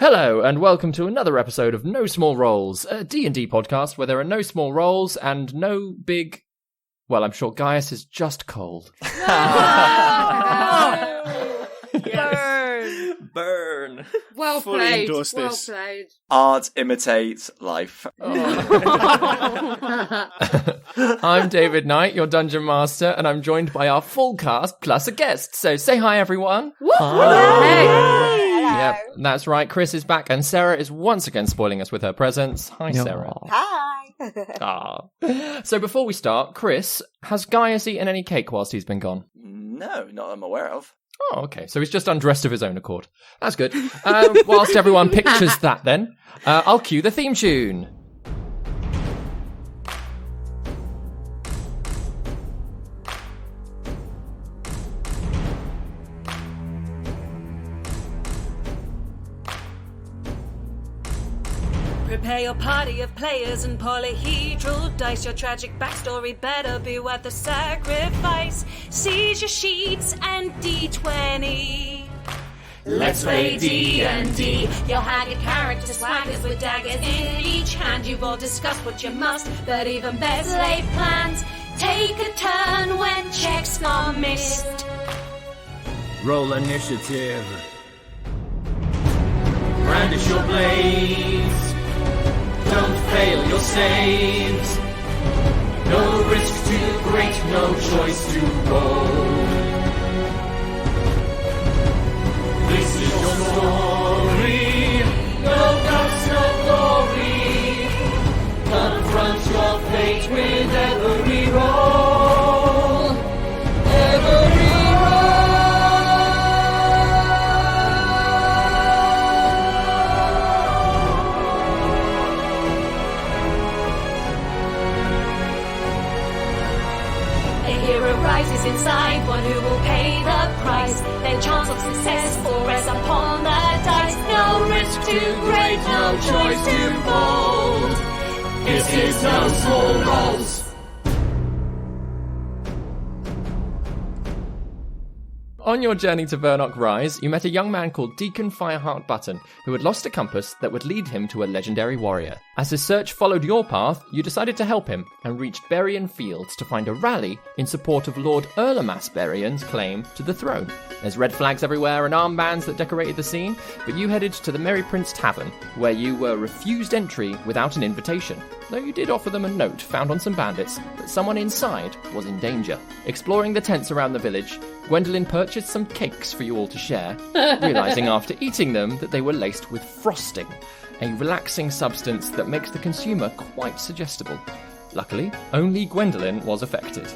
Hello, and welcome to another episode of No Small Roles, a D&D podcast where there are no small roles and no big... Well, I'm sure Gaius is just cold. Burn. Well Fully played. endorse Well this. played. Art imitates life. I'm David Knight, your Dungeon Master, and I'm joined by our full cast plus a guest. So say hi, everyone. Hey. Yep, that's right. Chris is back, and Sarah is once again spoiling us with her presence. Hi, Sarah. Hi. So before we start, Chris, has Gaius eaten any cake whilst he's been gone? No, not that I'm aware of. Oh, okay. So he's just undressed of his own accord. That's good. Whilst everyone pictures that then, I'll cue the theme tune. Prepare your party of players and polyhedral dice. Your tragic backstory better be worth the sacrifice. Seize your sheets and D20. Let's play D&D. Your haggard character swaggers with daggers in each hand. You've all discussed what you must, but even better laid plans. Take a turn when checks are missed. Roll initiative. Brandish your blades. Don't fail your saves. No risk too great, no choice to roll. This is your story. No guts, no glory. Confront your fate with every roll. Every rises inside, one who will pay the price. Their chance of success will rest upon the dice. No risk too great, no choice too bold. This is No Small Roles. On your journey to Vernock Rise, you met a young man called Deacon Fireheart Button, who had lost a compass that would lead him to a legendary warrior. As his search followed your path, you decided to help him, and reached Berrien Fields to find a rally in support of Lord Erlamas Berrien's claim to the throne. There's red flags everywhere and armbands that decorated the scene, but you headed to the Merry Prince Tavern, where you were refused entry without an invitation, though you did offer them a note found on some bandits that someone inside was in danger. Exploring the tents around the village, Gwendellyn purchased some cakes for you all to share, realising after eating them that they were laced with frosting, a relaxing substance that makes the consumer quite suggestible. Luckily, only Gwendellyn was affected.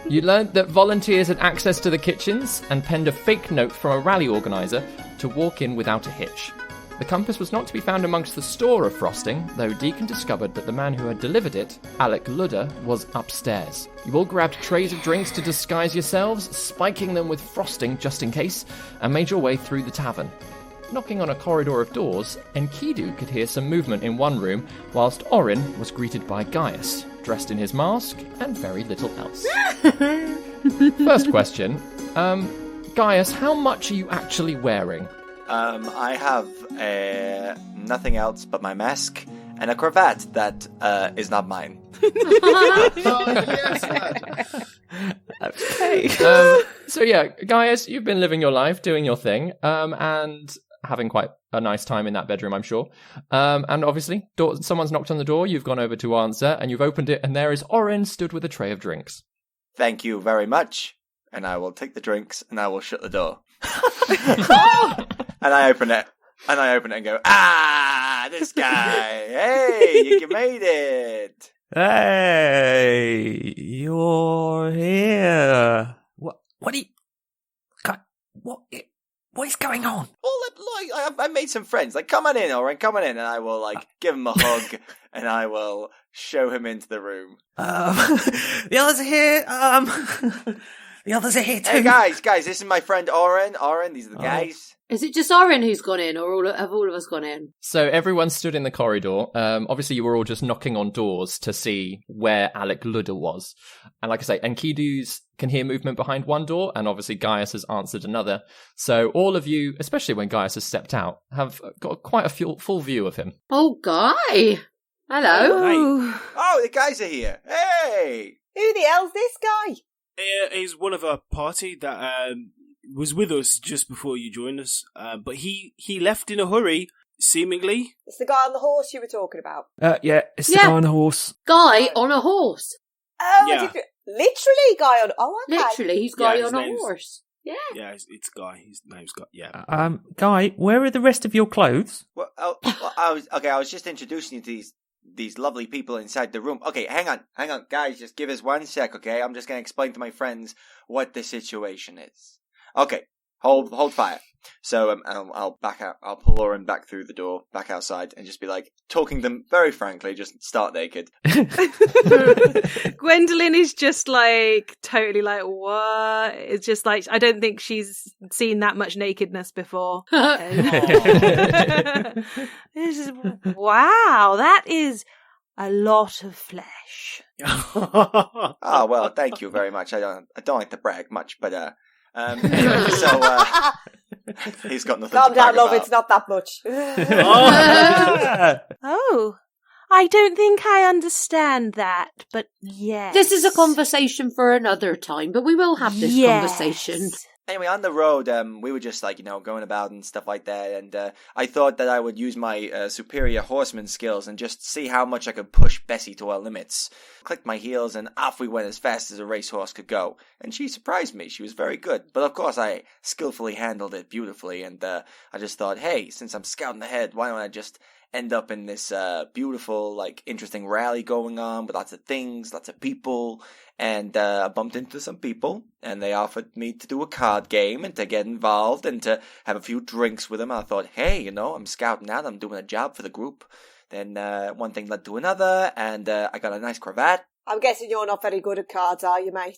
You learned that volunteers had access to the kitchens and penned a fake note from a rally organiser to walk in without a hitch. The compass was not to be found amongst the store of frosting, though Deacon discovered that the man who had delivered it, Alec Ludder, was upstairs. You all grabbed trays of drinks to disguise yourselves, spiking them with frosting just in case, and made your way through the tavern. Knocking on a corridor of doors, Enkidu could hear some movement in one room, whilst Orryn was greeted by Gaius, dressed in his mask and very little else. First question, Gaius, how much are you actually wearing? I have nothing else but my mask and a cravat that is not mine. Okay. So yeah, Gaius, you've been living your life, doing your thing, and having quite a nice time in that bedroom, I'm sure. And obviously, someone's knocked on the door, you've gone over to answer, and you've opened it, and there is Orryn stood with a tray of drinks. Thank you very much. And I will take the drinks and I will shut the door. And I open it. And I open it and go, this guy. Hey, you made it. Hey, you're here. What are you... What is going on? Well, I made some friends. Like, come on in, Orryn, come on in. And I will, give him a hug. And I will show him into the room. The others are here. The others are here too. Hey, guys, this is my friend Orryn. Orryn, these are the guys. Is it just Orryn who's gone in, or have all of us gone in? So everyone stood in the corridor. Obviously, you were all just knocking on doors to see where Alec Ludder was. And like I say, Enkidu's can hear movement behind one door, and obviously Gaius has answered another. So all of you, especially when Gaius has stepped out, have got quite a full view of him. Oh, Guy! Hello! Oh, the guys are here. Hey! Who the hell's this guy? He's one of our party that was with us just before you joined us, but he left in a hurry, seemingly. It's the guy on the horse you were talking about. Yeah, it's the guy on the horse. Guy on a horse. Oh, Yeah. literally guy on... Oh, okay. Literally, he's Guy his on a name's- horse. Yeah. Yeah, it's Guy. His name's Guy. Yeah. Guy, where are the rest of your clothes? Well, I was just introducing you to these lovely people inside the room. Okay, hang on, guys, just give us 1 sec, okay? I'm just gonna explain to my friends what the situation is. Okay, hold fire. So I'll back out. I'll pull Orryn back through the door, back outside, and just be like talking them very frankly. Just start naked. Gwendolyn is just like totally like, what? It's just like, I don't think she's seen that much nakedness before. This is, wow, that is a lot of flesh. Oh well, thank you very much. I don't like to brag much, but anyway, so he's got nothing. Calm to brag down, love, about. it's not that much. Oh, I don't think I understand that, but yes. This is a conversation for another time, but we will have this conversation. Anyway, on the road, we were just like, going about and stuff like that, and I thought that I would use my superior horseman skills and just see how much I could push Bessie to her limits. Clicked my heels, and off we went as fast as a racehorse could go. And she surprised me. She was very good. But of course, I skillfully handled it beautifully, and I just thought, hey, since I'm scouting ahead, why don't I just end up in this beautiful, interesting rally going on with lots of things, lots of people, and I bumped into some people, and they offered me to do a card game and to get involved and to have a few drinks with them. I thought, hey, I'm scouting out, I'm doing a job for the group. Then one thing led to another, and I got a nice cravat. I'm guessing you're not very good at cards, are you, mate?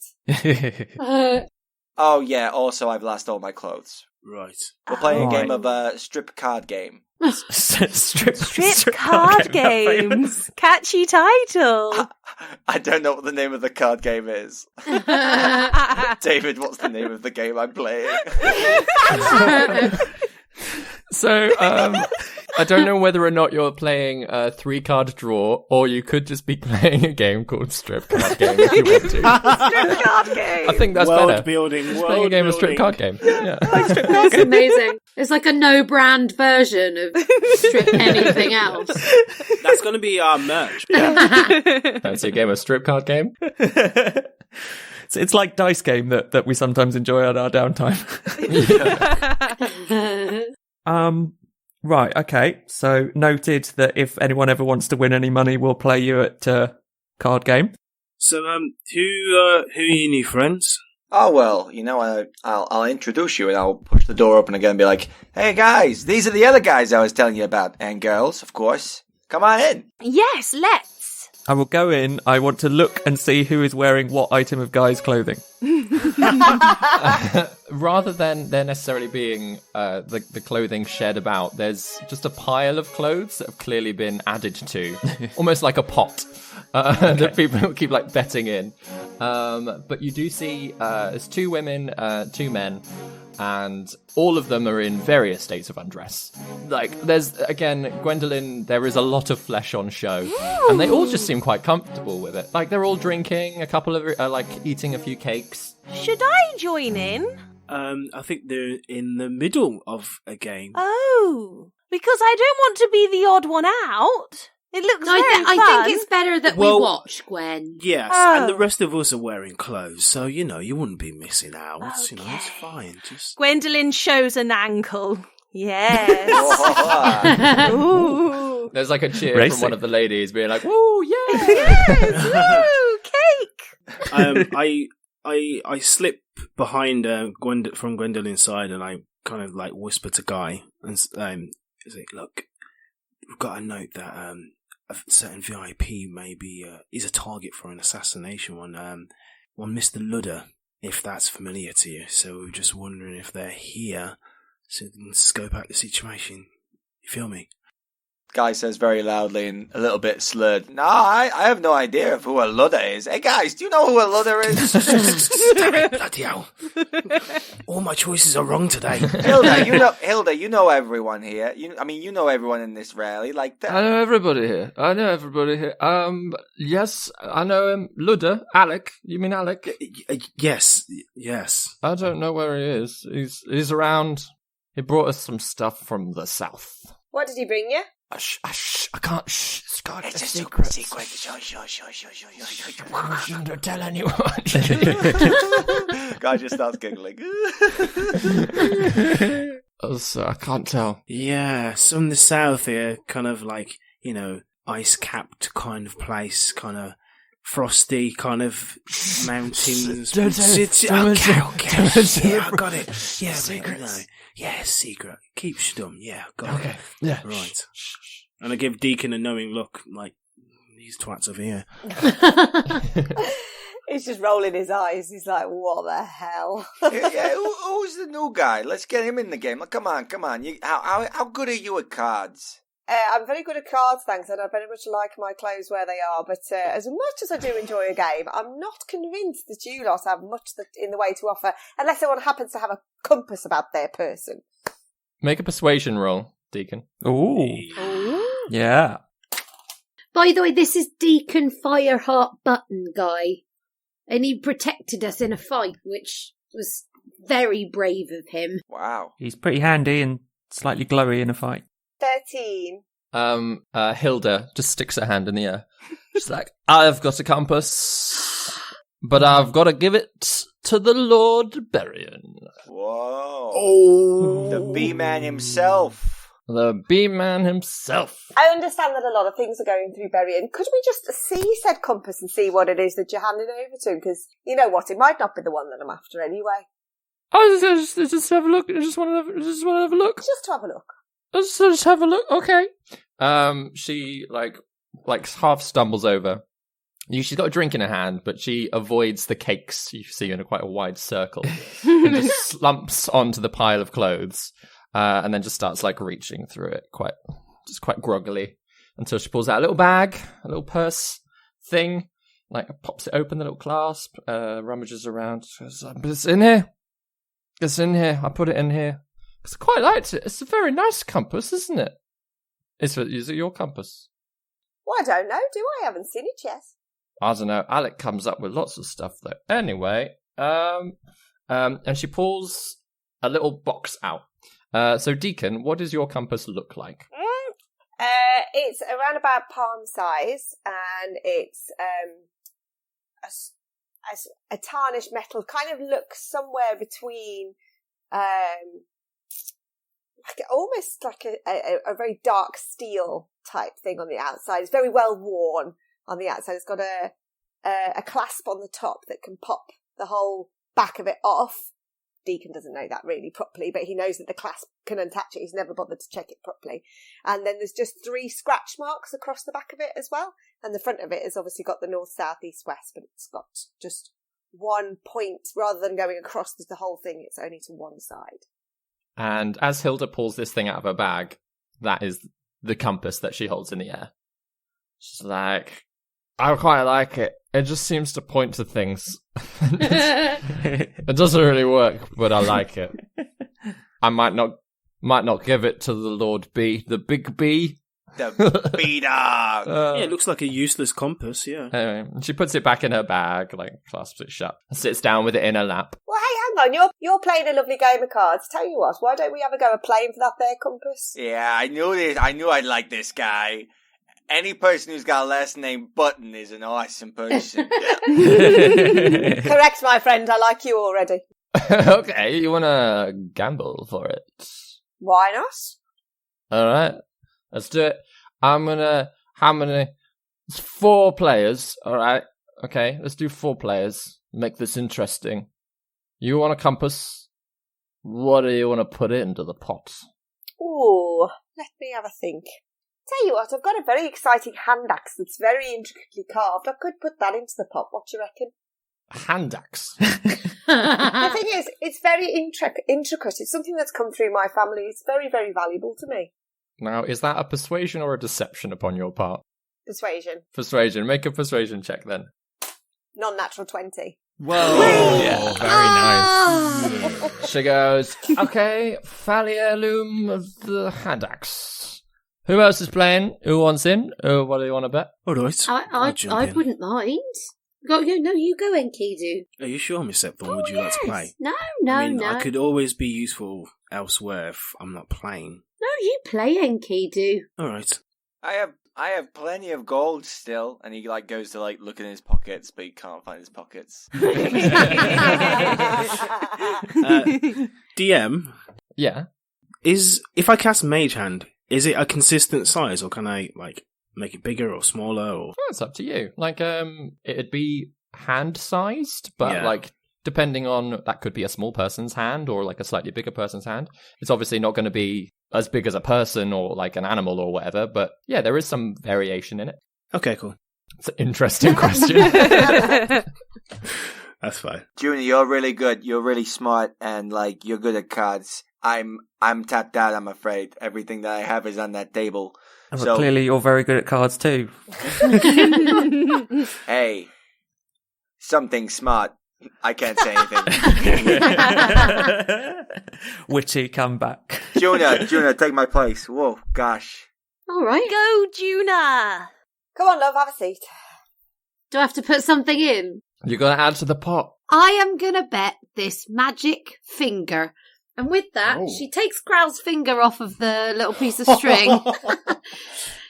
Oh yeah, also I've lost all my clothes. Right. We're playing Right. a game of strip card game. Strip card games. Catchy title. I don't know what the name of the card game is. David, what's the name of the game I'm playing? So, I don't know whether or not you're playing a 3-card draw, or you could just be playing a game called Strip Card Game if you want to. Strip card game. I think that's World better. building. Just playing a game of Strip Card Game. Yeah. That's amazing. It's like a no-brand version of Strip Anything Else. That's going to be our merch. Fancy a game of Strip Card Game? It's like dice game that we sometimes enjoy on our downtime. Right, okay. So noted that if anyone ever wants to win any money, we'll play you at card game. So, who are your new friends? Oh, well, I'll introduce you and I'll push the door open again and be like, hey guys, these are the other guys I was telling you about. And girls, of course. Come on in. Yes, let's. I will go in. I want to look and see who is wearing what item of Guy's clothing. Rather than there necessarily being the clothing shed about, there's just a pile of clothes that have clearly been added to, almost like a pot that people keep betting in. But you do see there's 2 women, 2 men, and all of them are in various states of undress. There's, again, Gwendolyn, there is a lot of flesh on show, and they all just seem quite comfortable with it. They're all drinking, a couple of eating a few cakes. Should I join in? I think they're in the middle of a game. Oh, because I don't want to be the odd one out. It looks very fun. I think it's better that we Well, watch, Gwen. Yes, Oh. and the rest of us are wearing clothes, so, you wouldn't be missing out. It's fine. Just Gwendolyn shows an ankle. Yes. Ooh. There's a cheer Racing. from one of the ladies being like, woo, yeah! Yes. Ooh, cake. I slip behind from Gwendolyn's side, and I kind of whisper to Guy and say, "Look, we've got to note that a certain VIP is a target for an assassination. One Mr. Ludder, if that's familiar to you. So we're just wondering if they're here so we can scope out the situation. You feel me? Guy says very loudly and a little bit slurred, "No, I have no idea of who a Ludder is. Hey guys, do you know who a Ludder is?" Damn it, bloody hell. All my choices are wrong today. Hilda, you know everyone here. You know everyone in this rally. Like that. I know everybody here. Yes, I know him. Ludder, Alec. You mean Alec? Yes. I don't know where he is. He's around. He brought us some stuff from the south. What did he bring you? I can't. Scott, It's a secret. secret. Shush. I shouldn't tell anyone. Guy just starts giggling. So I can't tell. Yeah, so in the south here, kind of like, ice-capped kind of place, kind of frosty kind of mountains. Don't say it. Don't say it. Yeah, I got it. Yeah, Secrets. Yeah, secret. Keep stum. Yeah, got it. Okay. Yeah. Right. And I give Deacon a knowing look, like, these twats over here. He's just rolling his eyes. He's like, what the hell? Yeah, who's the new guy? Let's get him in the game. Like, come on. How good are you at cards? I'm very good at cards, thanks, and I very much like my clothes where they are, but as much as I do enjoy a game, I'm not convinced that you lot have much in the way to offer, unless someone happens to have a compass about their person. Make a persuasion roll, Deacon. Ooh. Yeah. By the way, this is Deacon Fireheart Button guy, and he protected us in a fight, which was very brave of him. Wow. He's pretty handy and slightly glowy in a fight. 13. Hilda just sticks her hand in the air. She's like, I've got a compass, but I've got to give it to the Lord Berrien. Whoa. Oh. The B-Man himself. The B-Man himself. I understand that a lot of things are going through Berrien. Could we just see said compass and see what it is that you're handing over to him? Because, you know what, it might not be the one that I'm after anyway. I just have a look. I just want to have a look. Just to have a look. Just have a look. Okay. She like half stumbles over. She's got a drink in her hand, but she avoids the cakes you see in quite a wide circle, and just slumps onto the pile of clothes, and then just starts like reaching through it quite groggily until she pulls out a little bag, a little purse thing, like pops it open, the little clasp, rummages around. She goes, but it's in here. It's in here. I put it in here. I quite liked it. It's a very nice compass, isn't it? Is it your compass? Well, I don't know, do I? I haven't seen it yet. I don't know. Alec comes up with lots of stuff, though. Anyway, and she pulls a little box out. So, Deacon, what does your compass look like? It's around about palm size, and it's a tarnished metal. Kind of looks somewhere between almost like a very dark steel type thing on the outside. It's very well worn on the outside. It's got a clasp on the top that can pop the whole back of it off. Deacon doesn't know that really properly, but he knows that the clasp can attach it. He's never bothered to check it properly. And then there's just 3 scratch marks across the back of it as well. And the front of it has obviously got the north, south, east, west, but it's got just one point rather than going across the whole thing. It's only to one side. And as Hilda pulls this thing out of her bag, that is the compass that she holds in the air. She's like, I quite like it. It just seems to point to things. It doesn't really work, but I like it. I might not give it to the Lord B, the big B. The B-Dog. Yeah, it looks like a useless compass, yeah. Anyway, she puts it back in her bag, like clasps it shut, and sits down with it in her lap. Well, hey, hang on. You're playing a lovely game of cards. Tell you what, why don't we have a go at playing for that there compass? Yeah, I knew this. I knew I'd like this guy. Any person who's got a last name Button is an awesome person. Correct, my friend. I like you already. Okay, you want to gamble for it? Why not? All right, let's do it. How many? It's 4 players. All right. Okay, let's do 4 players. Make this interesting. You want a compass? What do you want to put into the pot? Ooh, let me have a think. Tell you what, I've got a very exciting hand axe that's very intricately carved. I could put that into the pot. What do you reckon? hand axe. The thing is, it's very intricate. It's something that's come through my family. It's very, very valuable to me. Now, is that a persuasion or a deception upon your part? Persuasion. Persuasion. Make a persuasion check then. Non-natural 20. Whoa! Yeah, very nice. She goes, okay, heirloom of the hand axe. Who else is playing? Who wants in? What do you want to bet? All right. I wouldn't mind. No, you go, Enkidu. Are you sure, Miss Septhorn? Would you like to play? No. I could always be useful elsewhere if I'm not playing. No, you play, Enkidu. All right. I have plenty of gold still, and he goes to look in his pockets, but he can't find his pockets. DM. Yeah. If I cast Mage Hand, is it a consistent size, or can I make it bigger or smaller? Or It's up to you. It'd be hand-sized, but depending on, that could be a small person's hand or a slightly bigger person's hand. It's obviously not going to be as big as a person or an animal or whatever, but yeah, there is some variation in it. Okay, cool. It's an interesting question. That's fine. Juna, you're really good. You're really smart, and you're good at cards. I'm tapped out, I'm afraid. Everything that I have is on that table. But clearly you're very good at cards too. Hey, something smart. I can't say anything. Witty comeback. Juna, take my place. Whoa, gosh. All right. Go, Juna! Come on, love, have a seat. Do I have to put something in? You're going to add to the pot. I am going to bet this magic finger. And with that, she takes Growl's finger off of the little piece of string,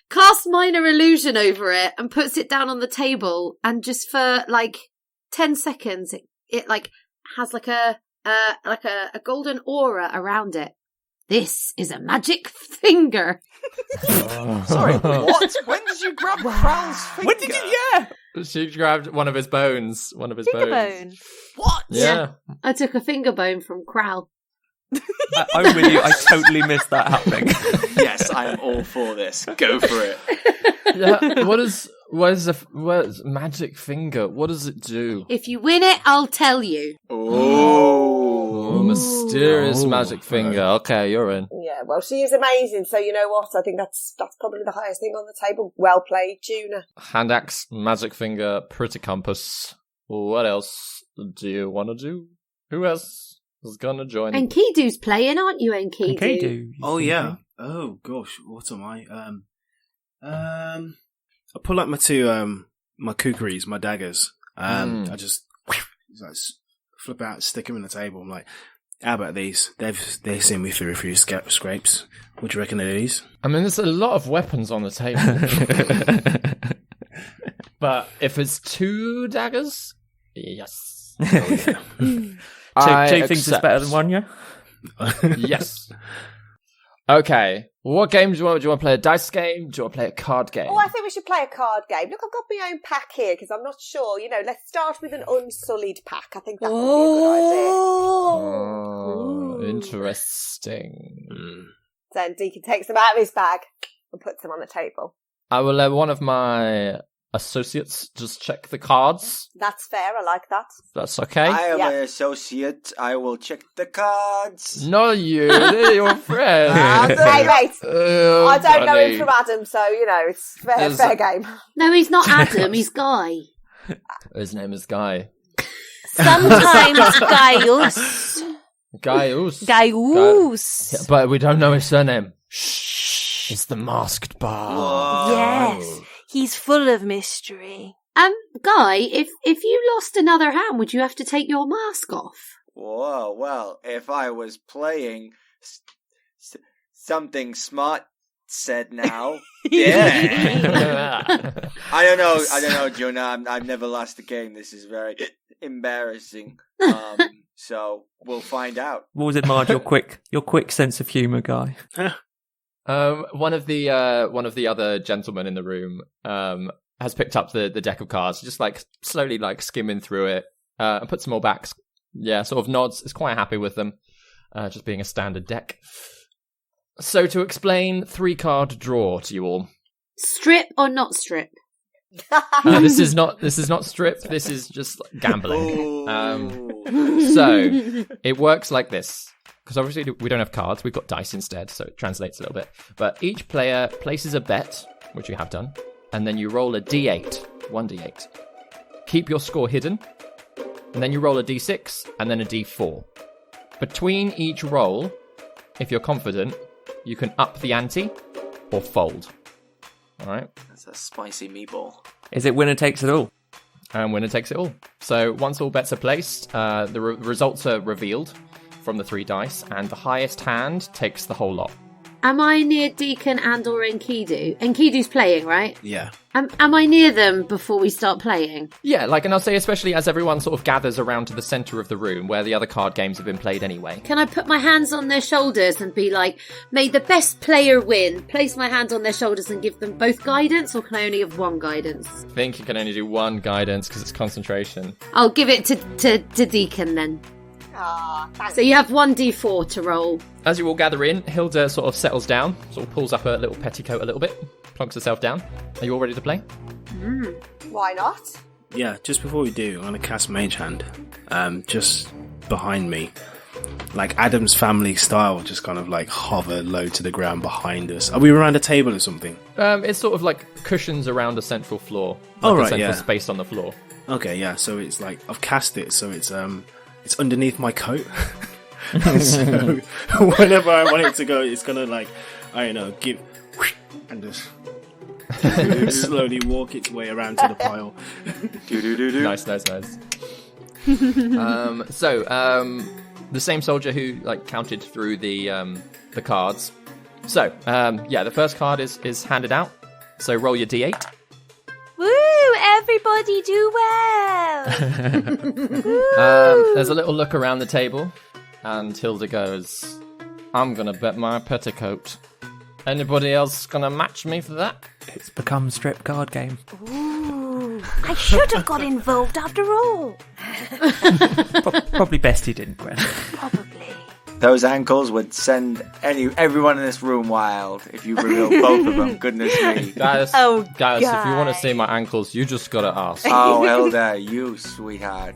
casts minor illusion over it, and puts it down on the table. And just for 10 seconds, it has a golden aura around it. This is a magic finger. Sorry, what? When did you grab Crowl's finger? When did you? Yeah, she grabbed one of his bones. Finger bone. What? Yeah. I took a finger bone from Crowl. I'm with you. I totally missed that happening. Yes, I am all for this. Go for it. Yeah. What is magic finger? What does it do? If you win it, I'll tell you. Oh, mysterious magic finger. Okay, you're in. Yeah, well, she is amazing, so you know what? I think that's probably the highest thing on the table. Well played, Juna. Hand axe, magic finger, pretty compass. What else do you want to do? Who else is going to join? Enkidu's playing, aren't you, Enkidu? Enkidu. Oh, yeah. Oh, gosh. What am I? I pull up my two, my kukris, my daggers. I just flip out, stick them in the table. I'm like, how about these? They've seen me through a few scrapes. What do you reckon of these? I mean, there's a lot of weapons on the table. But if it's 2 daggers, yes. Oh, yeah. Two things is better than one, yeah? Yes. Okay. What game do you want? Do you want to play a dice game? Do you want to play a card game? Oh, I think we should play a card game. Look, I've got my own pack here because I'm not sure. Let's start with an unsullied pack. I think that would be a good idea. Oh, interesting. Then Deacon takes them out of his bag and puts them on the table. I will let one of my associates just check the cards. That's fair. I like that. That's okay. I am an associate. I will check the cards. Not you. They're your friend. Hey, mate. Oh, I don't know buddy. him from Adam, so, it's fair game. No, he's not Adam, he's Guy. His name is Guy. Sometimes Gaius. Gaius. Gaius. But we don't know his surname. Shh. It's the masked bard. Whoa. Yes. He's full of mystery. Guy, if you lost another hand, would you have to take your mask off? Whoa, well, if I was playing something smart said now, yeah. I don't know, Juna. I've never lost a game. This is very embarrassing. So we'll find out. What was it, Marge? Your quick sense of humour, Guy. One of the other gentlemen in the room has picked up the deck of cards, just slowly skimming through it, and puts them all back. Yeah, sort of nods. Is quite happy with them, just being a standard deck. So to explain, 3-card draw to you all. Strip or not strip? This is not strip. This is just gambling. So it works like this. Because obviously we don't have cards, we've got dice instead, so it translates a little bit. But each player places a bet, which you have done, and then you roll a d8, 1d8. Keep your score hidden, and then you roll a d6, and then a d4. Between each roll, if you're confident, you can up the ante or fold. Alright? That's a spicy meatball. Is it winner takes it all? And winner takes it all. So once all bets are placed, the results are revealed from the 3 dice, and the highest hand takes the whole lot. Am I near Deacon and or Enkidu? Enkidu's playing, right? Yeah. Am I near them before we start playing? Yeah, and I'll say especially as everyone sort of gathers around to the centre of the room where the other card games have been played anyway. Can I put my hands on their shoulders and be like, may the best player win? Place my hands on their shoulders and give them both guidance, or can I only have one guidance? I think you can only do one guidance because it's concentration. I'll give it to Deacon then. So you have 1d4 to roll. As you all gather in, Hilda sort of settles down, sort of pulls up her little petticoat a little bit, plonks herself down. Are you all ready to play? Why not? Yeah, just before we do, I'm going to cast Mage Hand. Just behind me. Like Adam's Family style, just kind of like hover low to the ground behind us. Are we around a table or something? It's sort of like cushions around a central floor. Oh, like right, a central yeah. space on the floor. Okay, yeah, so it's like, I've cast it, so it's underneath my coat. So whenever I want it to go, it's gonna like, I don't know, give and just slowly walk its way around to the pile. Nice. The same soldier who counted through the cards. So the first card is handed out. So roll your d8. Woo! Everybody do well! There's a little look around the table, and Hilda goes, I'm gonna bet my petticoat. Anybody else gonna match me for that? It's become strip card game. Ooh, I should have got involved after all. Probably best he didn't, Gwen. Probably. Those ankles would send everyone in this room wild if you reveal both of them. Goodness me. Guys, Oh, if you want to guys. see my ankles, you just gotta ask. Oh, Hilda, you sweetheart.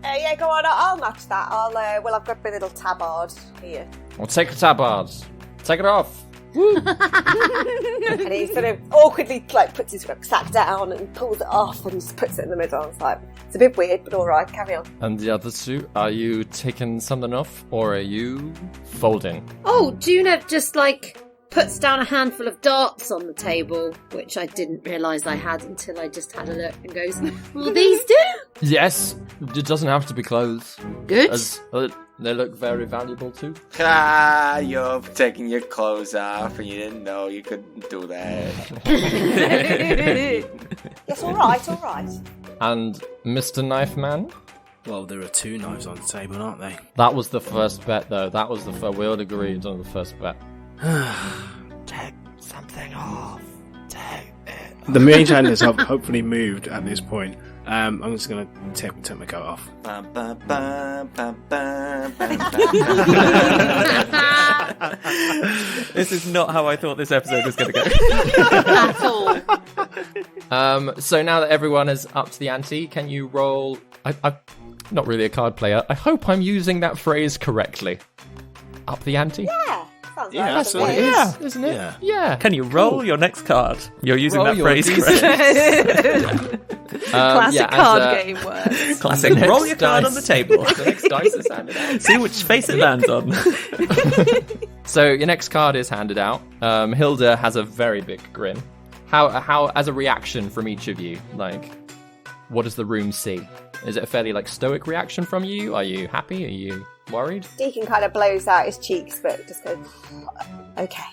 Yeah, go on. I'll match that. I've got my little tabard here. Well, take a tabards. Take it off. And he sort of awkwardly puts his rucksack down and pulls it off and just puts it in the middle. It's like, it's a bit weird, but all right, carry on. And the other two, are you taking something off, or are you folding? Oh, Juna just puts down a handful of darts on the table, which I didn't realise I had until I just had a look, and goes, will these do? Yes, it doesn't have to be clothes. Good. As they look very valuable too. You're taking your clothes off and you didn't know you couldn't do that. Yes, all right. And Mr. Knife Man? Well, there are 2 knives on the table, aren't they? That was the first bet, though. That was we all agreed on the first bet. Take something off. Take it. The Mage Hand has hopefully moved at this point. I'm just going to take my coat off. Bum, bum, bum, bum, bum, bum, bum. This is not how I thought this episode was going to go. At all. So now that everyone is up to the ante, can you roll... I'm not really a card player. I hope I'm using that phrase correctly. Up the ante? Yeah, sounds Yeah, right. that's what it Yeah. is. Isn't it? Yeah. Yeah. Can you roll your next card? You're using Roll that your phrase D6. correctly. Classic card game words. Classic. Next Roll your card dice. on the table. The next dice is handed out. See which face it lands on. So your next card is handed out. Hilda has a very big grin. How as a reaction from each of you, what does the room see? Is it a fairly stoic reaction from you? Are you happy? Are you worried? Deacon kind of blows out his cheeks, but just goes, okay.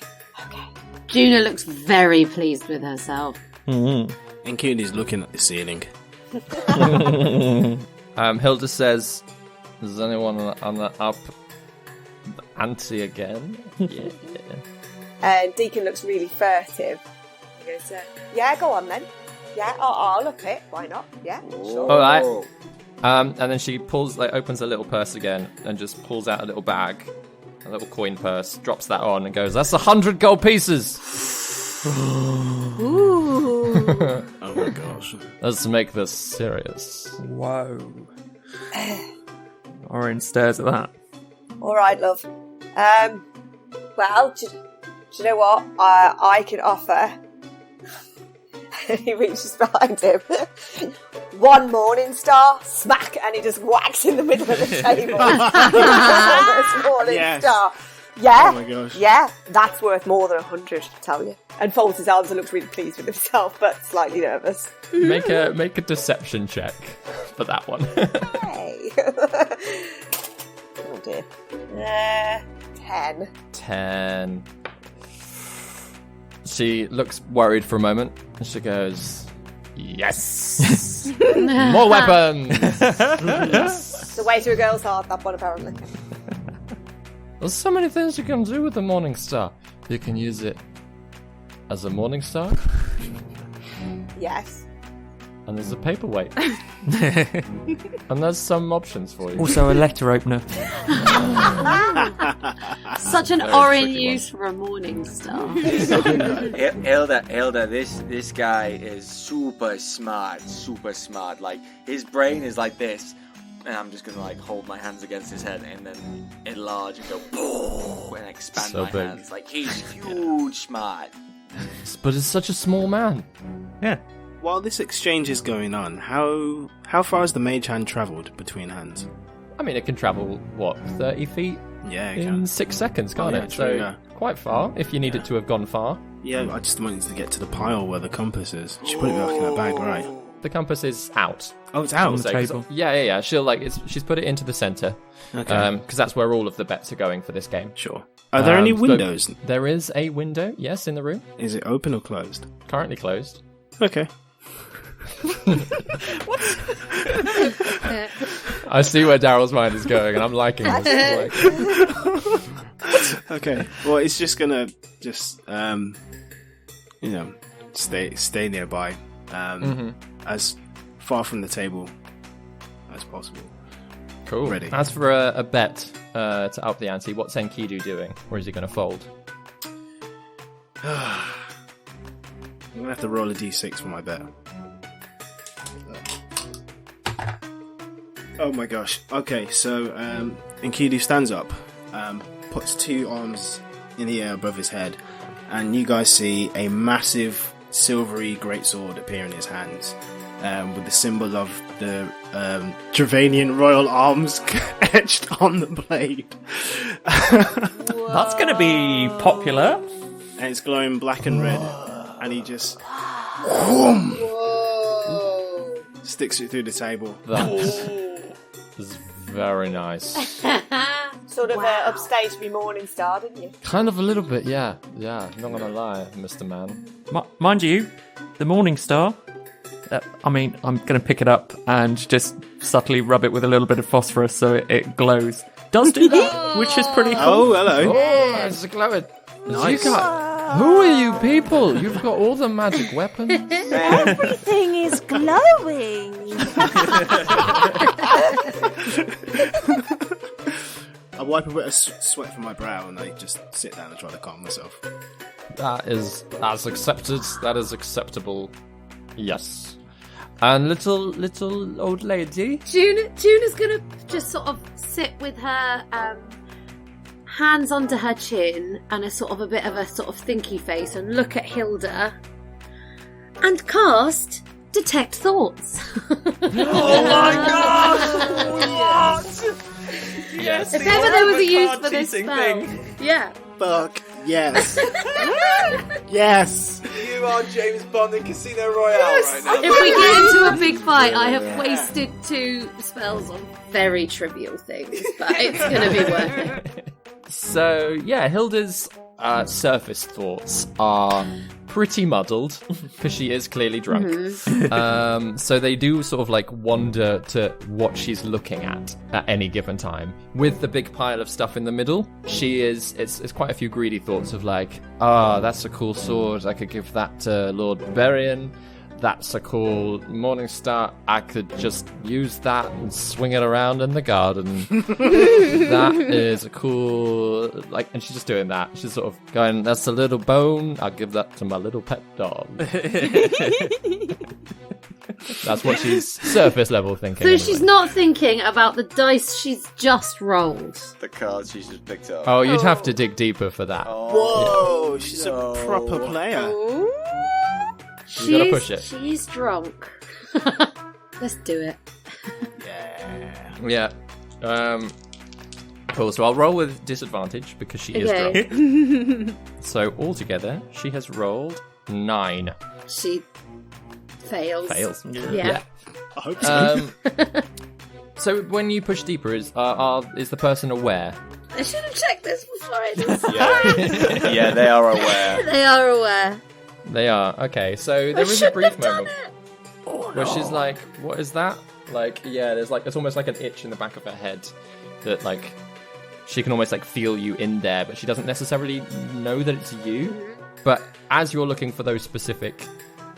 Juna looks very pleased with herself. Enkidu's looking at the ceiling. Hilda says, "Is anyone on the up ante again?" Yeah. And Deacon looks really furtive. He goes, yeah, go on then. Yeah, I'll look it. Why not? Yeah, sure. All right. And then she opens a little purse again and just pulls out a little bag, a little coin purse, drops that on and goes, "That's 100 gold pieces." Ooh. Oh my gosh. Let's make this serious. Whoa. Orryn stares at that. All right, love. Well, do you know what? I can offer. He reaches behind him. 1 morning star, smack, and he just whacks in the middle of the table. Morning star. Yeah. Oh my gosh. Yeah, that's worth more than 100, I tell you. And folds his arms and looks really pleased with himself, but slightly nervous. Make a deception check for that one. Hey. Oh dear. 10. 10. She looks worried for a moment, and she goes, yes! More weapons! Yes. The way to a girl's heart, that one apparently. There's so many things you can do with the Morning Star. You can use it as a Morning Star, Yes. and there's a paperweight. And there's some options for you. Also a letter opener. Such an Orryn use for a morning star. Hilda, this guy is super smart. Like, his brain is like this, and I'm just gonna like hold my hands against his head and then enlarge and go boom and expand So my big. hands. Like, he's huge smart. But it's such a small man. Yeah. While this exchange is going on, how far has the mage hand travelled between hands? I mean, it can travel, 30 feet Yeah, it in can. 6 seconds, can't Yeah, it? true, So, yeah. quite far, if you need it to have gone far. Yeah, I just wanted to get to the pile where the compass is. She put it back in her bag, right? The compass is out. Oh, it's out. On the So, 'cause- table. Yeah. She's put it into the centre. Okay. Because that's where all of the bets are going for this game. Sure. Are there any So windows? there is a window, yes, in the room. Is it open or closed? Currently closed. Okay. I see where Darrel's mind is going, and I'm liking this. Okay. Well, it's just gonna stay nearby, as far from the table as possible. Cool. Ready. As for a bet to up the ante, what's Enkidu doing? Or is he going to fold? I'm gonna have to roll a d6 for my bet. Oh my gosh. Okay, so Enkidu stands up, puts 2 arms in the air above his head, and you guys see a massive silvery greatsword appear in his hands, with the symbol of the Travanian royal arms etched on the blade. That's going to be popular. And it's glowing black and red, and he just sticks it through the table. That is very nice. Sort of upstage me morning star, didn't you? Kind of a little bit, yeah. Yeah, not going to lie, Mr. Man. Mind you, the Morning Star, I'm going to pick it up and just subtly rub it with a little bit of phosphorus so it glows. Does do that, which is pretty cool. Oh, hello. Oh, it's glowing. Nice. Who are you people? You've got all the magic weapons. Everything is glowing. I wipe a bit of sweat from my brow and I just sit down and try to calm myself. That's accepted. That is acceptable. Yes. And little old lady. Juna's gonna just sort of sit with her hands under her chin and a bit of a sort of thinky face and look at Hilda and cast Detect Thoughts. Oh my god! What? Yes. If ever there was a use for this spell, yeah. Fuck yes. Yes. You are James Bond in Casino Royale right now. If we get into a big fight, I have wasted 2 spells on very trivial things, but it's going to be worth it. So, yeah, Hilda's surface thoughts are pretty muddled, because she is clearly drunk. So they do sort of like wander to what she's looking at any given time. With the big pile of stuff in the middle, it's quite a few greedy thoughts of like, that's a cool sword, I could give that to Lord Berian. That's a cool Morningstar. I could just use that and swing it around in the garden. That is a cool... and she's just doing that. She's sort of going, that's a little bone. I'll give that to my little pet dog. That's what she's surface level thinking. So anyway. she's not thinking about the dice she's just rolled. The cards she's just picked up. Oh, you'd have to dig deeper for that. Whoa, she's a proper player. You gotta push it. She's drunk. Let's do it. Yeah. Cool, so I'll roll with disadvantage because she is Okay. drunk. So altogether, she has rolled 9. She fails. Yeah. I hope so. So when you push deeper, is the person aware? I should have checked this before I did. Yeah, they are aware. They are aware. They are. Okay, so there is a brief moment where she's like, what is that? There's it's almost like an itch in the back of her head that she can almost feel you in there, but she doesn't necessarily know that it's you. But as you're looking for those specific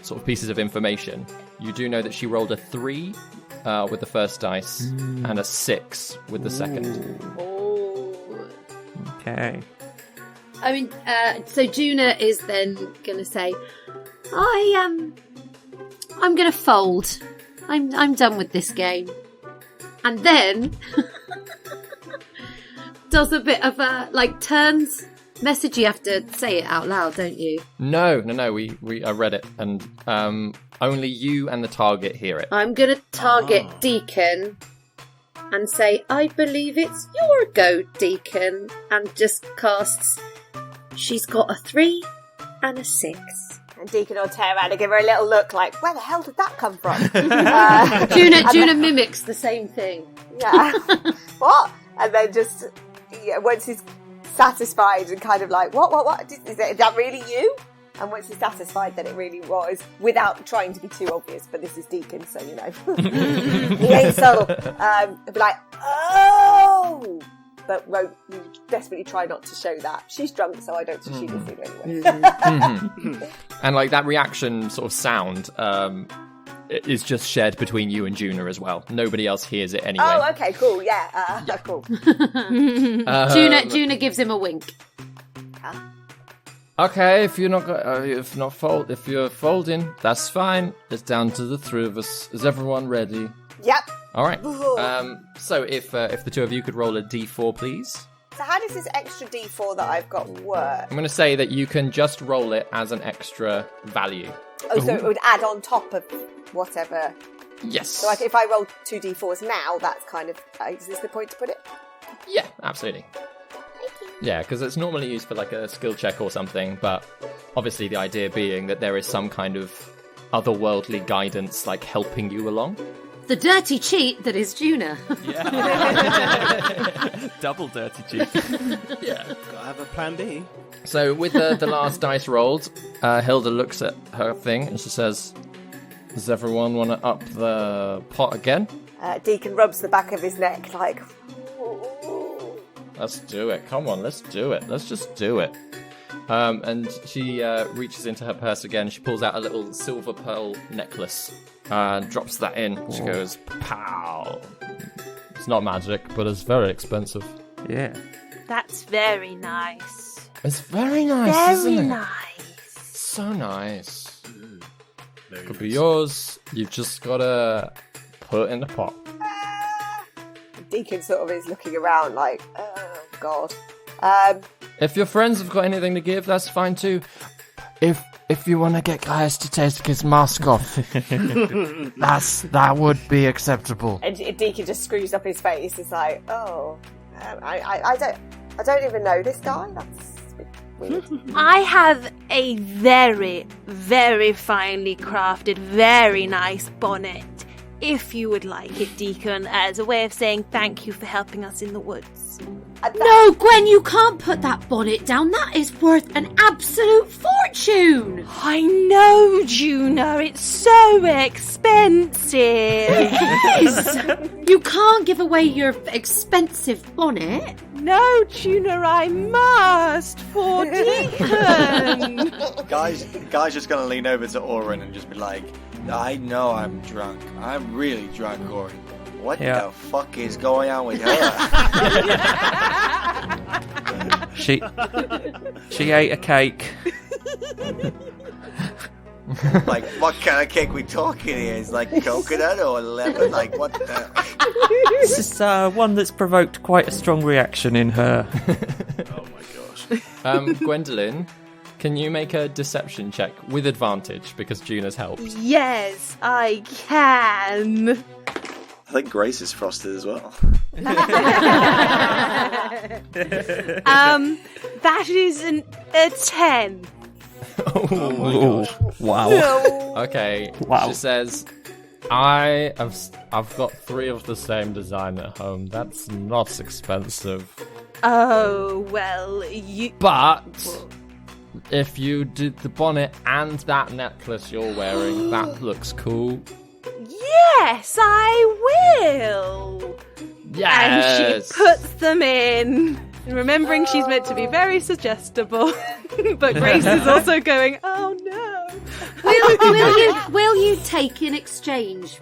sort of pieces of information, you do know that she rolled a 3 with the first dice and a 6 with the second. Okay. I mean, so Juna is then going to say, I'm going to fold. I'm done with this game. And then does a bit of a, turns message. You have to say it out loud, don't you? No. I read it, and only you and the target hear it. I'm going to target Deacon and say, I believe it's your go, Deacon. And just casts, she's got a 3 and a 6. And Deacon will turn around and give her a little look like, where the hell did that come from? Juna mimics the same thing. Yeah. What? And then just, once he's satisfied and kind of like, what? Is that really you? And once he's satisfied that it really was, without trying to be too obvious, but this is Deacon, so you know. He ain't subtle. He'll be like, oh! But won't desperately try not to show that. She's drunk, so I don't, so she doesn't anyway. And that reaction sort of sound is just shared between you and Juna as well. Nobody else hears it anyway. Oh, okay, cool, yeah. Cool. Juna gives him a wink. Okay, if you're folding, that's fine. It's down to the 3 of us. Is everyone ready? Yep. All right. So if the 2 of you could roll a d4, please. So how does this extra d4 that I've got work? I'm going to say that you can just roll it as an extra value. Oh, so it would add on top of whatever. Yes. So if I roll 2 d4s now, that's kind of, is this the point to put it? Yeah, absolutely. Yeah, because it's normally used for a skill check or something, but obviously the idea being that there is some kind of otherworldly guidance helping you along. The dirty cheat that is Juna. Yeah. Double dirty cheat. Yeah. Gotta have a plan B. So with the last dice rolled, Hilda looks at her thing and she says, does everyone want to up the pot again? Deacon rubs the back of his neck like... Let's do it. Come on, let's do it. Let's just do it. And she reaches into her purse again. She pulls out a little silver pearl necklace and drops that in. She goes, pow. It's not magic, but it's very expensive. Yeah. That's very nice. It's very nice, Very isn't it? nice. So nice. Could be yours. You've just got to put it in the pot. Deacon sort of is looking around like, oh, God. If your friends have got anything to give, that's fine too. If you want to get Gaius to take his mask off, that would be acceptable. And Deacon just screws up his face. It's like, oh, I don't even know this guy. That's a bit weird. I have a very, very finely crafted, very nice bonnet. If you would like it, Deacon, as a way of saying thank you for helping us in the woods. No, Gwen, you can't put that bonnet down. That is worth an absolute fortune. I know, Juna, it's so expensive. It is. You can't give away your expensive bonnet. No, Juna, I must for Deacon. Guy's just gonna lean over to Orryn and just be like, I know I'm drunk. I'm really drunk, Orryn. What Yeah. the fuck is going on with her? She ate a cake. Like, what kind of cake we talking here? Is like coconut or lemon? Like, what the... This is one that's provoked quite a strong reaction in her. Oh my gosh. Gwendolyn, can you make a deception check with advantage because Juna's helped? Yes, I can. I think Grace is frosted as well. That is a 10. Oh my gosh. Wow. Okay. Wow. She says, I've got 3 of the same design at home. That's not expensive. Oh, well, you... But if you did the bonnet and that necklace you're wearing, that looks cool. Yes, I will. Yes. And she puts them in. Remembering she's meant to be very suggestible. But Grace is also going, oh no. Will you take in exchange,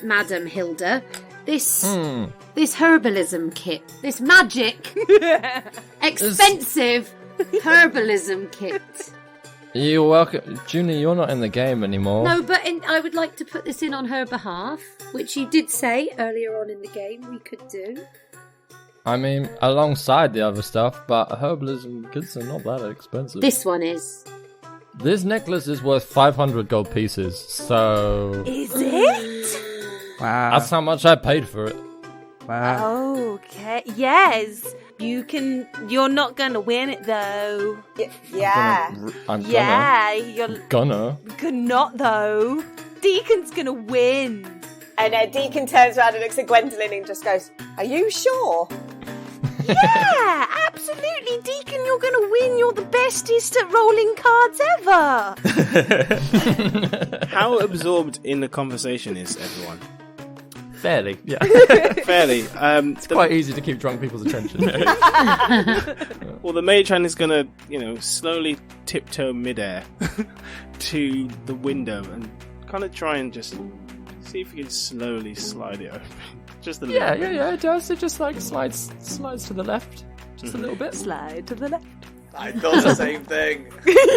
Madam Hilda, this herbalism kit, this magic, expensive herbalism kit? You're welcome. Juna, you're not in the game anymore. No, but I would like to put this in on her behalf, which you did say earlier on in the game we could do. I mean, alongside the other stuff, but herbalism kits are not that expensive. This one is. This necklace is worth 500 gold pieces, so... Is it? Wow. That's how much I paid for it. Wow. Okay, yes. You're not gonna win it though. Yeah. I'm gonna. Yeah, you're Gonna. not though. Deacon's gonna win. And Deacon turns around and looks at Gwendolyn and just goes, "Are you sure?" Yeah, absolutely, Deacon, you're gonna win. You're the bestest at rolling cards ever. How absorbed in the conversation is everyone? Fairly, yeah. Fairly. It's quite easy to keep drunk people's attention. Well, the matron is gonna, slowly tiptoe midair to the window and kind of try and just see if you can slowly slide it open. Just a little bit. Yeah, it does. It just slides to the left. Just a little bit. Slide to the left. I thought the same thing.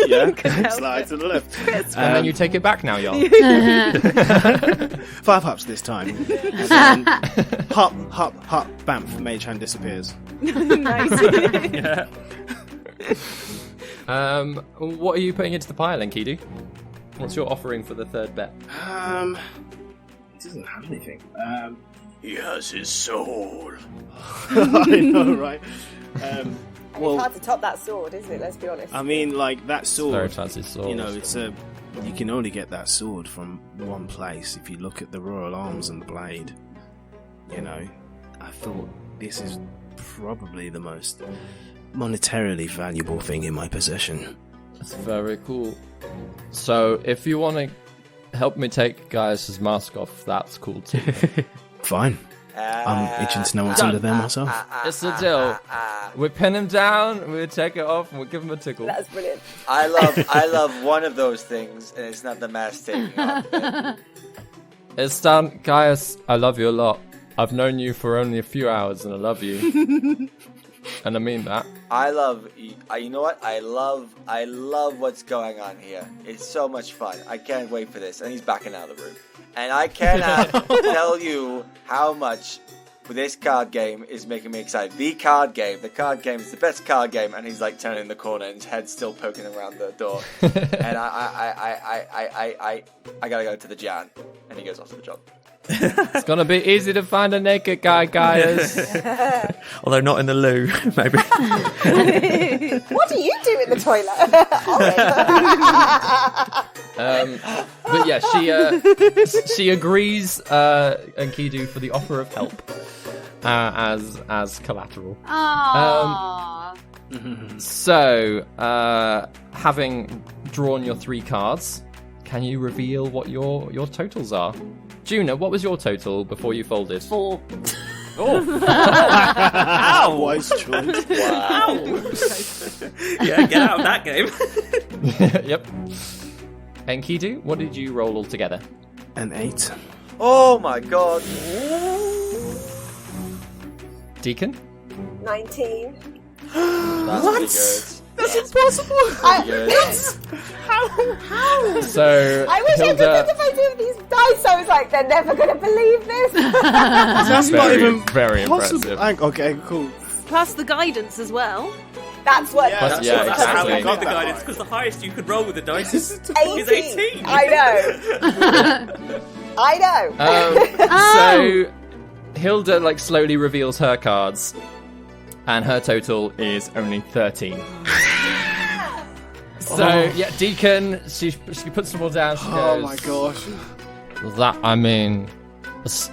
Yeah, slide to the left. And then you take it back now, y'all. 5 hops this time. And then hop, bamf, mage hand disappears. Nice. Yeah. What are you putting into the pile, Enkidu? What's your offering for the third bet? He doesn't have anything. He has his soul. I know, right? It's hard to top that sword, isn't it? Let's be honest. I mean, like, that sword, Very fancy sword. you can only get that sword from one place. If you look at the royal arms and the blade, I thought this is probably the most monetarily valuable thing in my possession. That's very cool. So, if you want to help me take Gaius' mask off, that's cool too. Fine. I'm itching to know what's under there myself. It's a deal. We pin him down, we take it off, and we give him a tickle. That's brilliant. I love one of those things, and it's not the mask taking off. It's done. Gaius, I love you a lot. I've known you for only a few hours, and I love you. And I mean that. I love, you know what? I love what's going on here. It's so much fun. I can't wait for this. And he's backing out of the room. And I cannot tell you how much this card game is making me excited. The card game is the best card game. And he's like turning the corner and his head's still poking around the door. And I gotta go to the Jan. And he goes off to the job. It's gonna be easy to find a naked guy, Gaius. Although not in the loo, maybe. What do you do in the toilet? But yeah, she agrees, Enkidu, for the offer of help as collateral. Aww. So, having drawn your 3 cards, can you reveal what your totals are? Juna, what was your total before you folded? 4. Oh! Ow! Wise choice. Wow. Yeah, get out of that game. Yep. Enkidu, what did you roll altogether? An 8. Oh my god. Deacon? 19. That's pretty good. That's impossible! How? So, I wish Hilda... I could identify two of these dice. I was like, they're never going to believe this. That's not Very, even very possible. impressive. Okay, cool. Plus the guidance as well. That's what. Yeah, that's how we got the guidance, because the highest you could roll with the dice is 18. I know. I know. So, Hilda, slowly reveals her cards, and her total is only 13. So, Deacon, she puts them all down, she goes... Oh my gosh. It's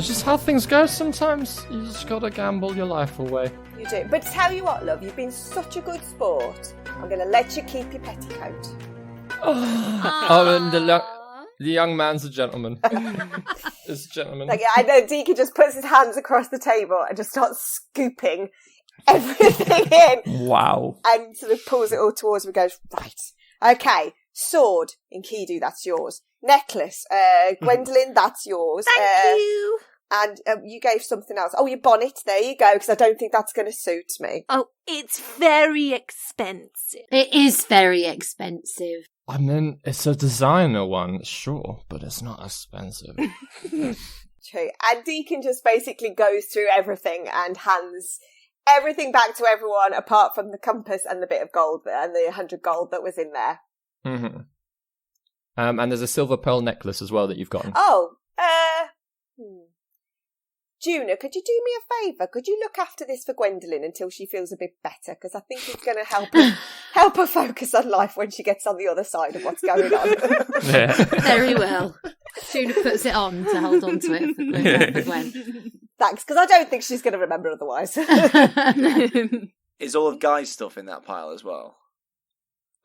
just how things go sometimes. You just gotta gamble your life away. You do. But tell you what, love, you've been such a good sport. I'm going to let you keep your petticoat. And the young man's a gentleman. It's a gentleman. I know Deacon just puts his hands across the table and just starts scooping everything in. Wow. And sort of pulls it all towards him and goes, right. Okay, sword, Enkidu, that's yours. Necklace, Gwendellyn, that's yours. Thank you. And you gave something else. Oh, your bonnet, there you go, because I don't think that's going to suit me. Oh, it's very expensive. It is very expensive. I mean, it's a designer one, sure, but it's not expensive. True. And Deacon just basically goes through everything and hands everything back to everyone apart from the compass and the bit of gold and the 100 gold that was in there. Mm-hmm. And there's a silver pearl necklace as well that you've gotten. Oh, Juna, could you do me a favour? Could you look after this for Gwendolyn until she feels a bit better? Because I think it's going to help her focus on life when she gets on the other side of what's going on. Yeah. Very well. Juna puts it on to hold on to it for Gwen. Thanks, because I don't think she's going to remember otherwise. Is all of Guy's stuff in that pile as well?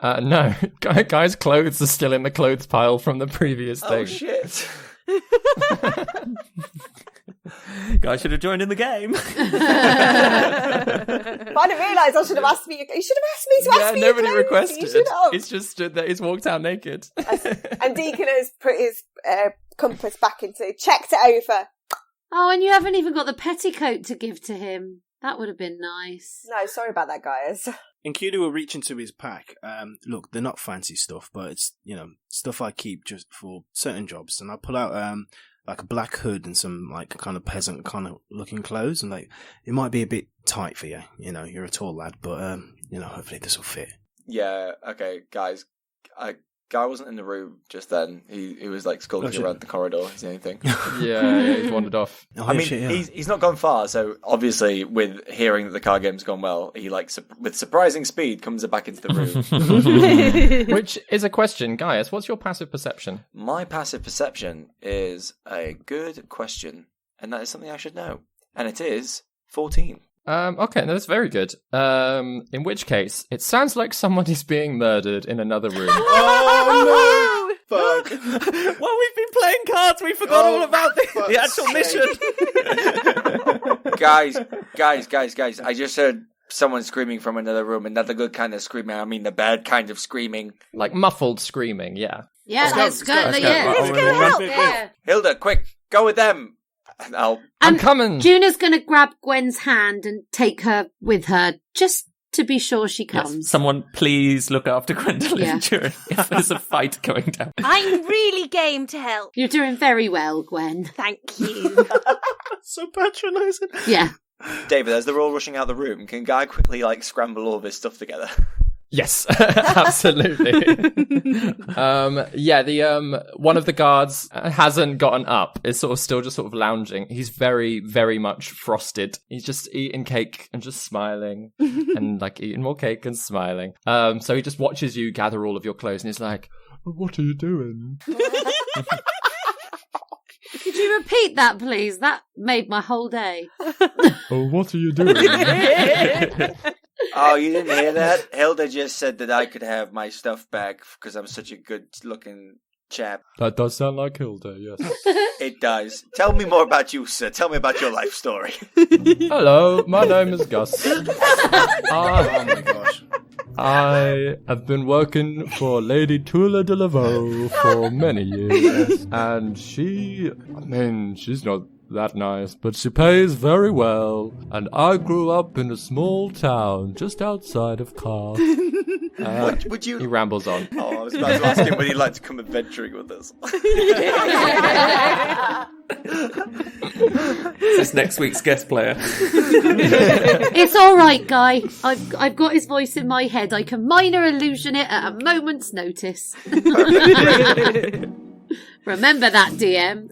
No. Guy's clothes are still in the clothes pile from the previous thing. Oh, shit. Guy should have joined in the game. But I didn't realise I should have asked me. You should have asked me to ask me. Nobody your clothes. requested You should it. have. It's just stood there. He's walked out naked. And Deacon has put his compass back into, checked it over. Oh, and you haven't even got the petticoat to give to him. That would have been nice. No, sorry about that, guys. Enkidu will reach into his pack. Look, they're not fancy stuff, but it's, stuff I keep just for certain jobs. And I pull out like a black hood and some kind of peasant kind of looking clothes, and it might be a bit tight for you. You're a tall lad, but hopefully this will fit. Yeah. Okay, guys. Guy wasn't in the room just then. He was skulking around the corridor. Is there anything? Yeah, he's wandered off. He's not gone far. So obviously, with hearing that the card game's gone well, he with surprising speed comes back into the room. Which is a question, Gaius. What's your passive perception? My passive perception is a good question, and that is something I should know. And it is 14. Okay, no, that's very good. In which case, it sounds like someone is being murdered in another room. Oh no! Fuck. Well, we've been playing cards. We forgot all about the actual mission. Guys! I just heard someone screaming from another room, and not the good kind of screaming. I mean, the bad kind of screaming, like muffled screaming. Yeah. Yeah, let's go. Let's go help. Yeah. Hilda, quick, go with them. I'm coming. Juna's going to grab Gwen's hand and take her with her, just to be sure she comes. Yes, someone please look after Gwendolyn during if there's a fight going down. I'm really game to help. You're doing very well, Gwen. Thank you. So patronising. Yeah. David, as they're all rushing out the room, can Guy quickly scramble all of his stuff together? Yes, absolutely. The one of the guards hasn't gotten up. Is still lounging. He's very, very much frosted. He's just eating cake and just smiling and eating more cake and smiling. So he just watches you gather all of your clothes and he's like, "What are you doing?" Could you repeat that, please? That made my whole day. Oh, what are you doing? Oh, you didn't hear that? Hilda just said that I could have my stuff back because I'm such a good-looking chap. That does sound like Hilda, yes. It does. Tell me more about you, sir. Tell me about your life story. Hello, my name is Gus. Oh my gosh. I have been working for Lady Tula de Laveau for many years, and she's not that nice, but she pays very well, and I grew up in a small town just outside of Carth. Would you... He rambles on. Oh, I was about to ask him would he like to come adventuring with us. This is next week's guest player. It's all right, Guy. I've got his voice in my head. I can minor illusion it at a moment's notice. Remember that, DM.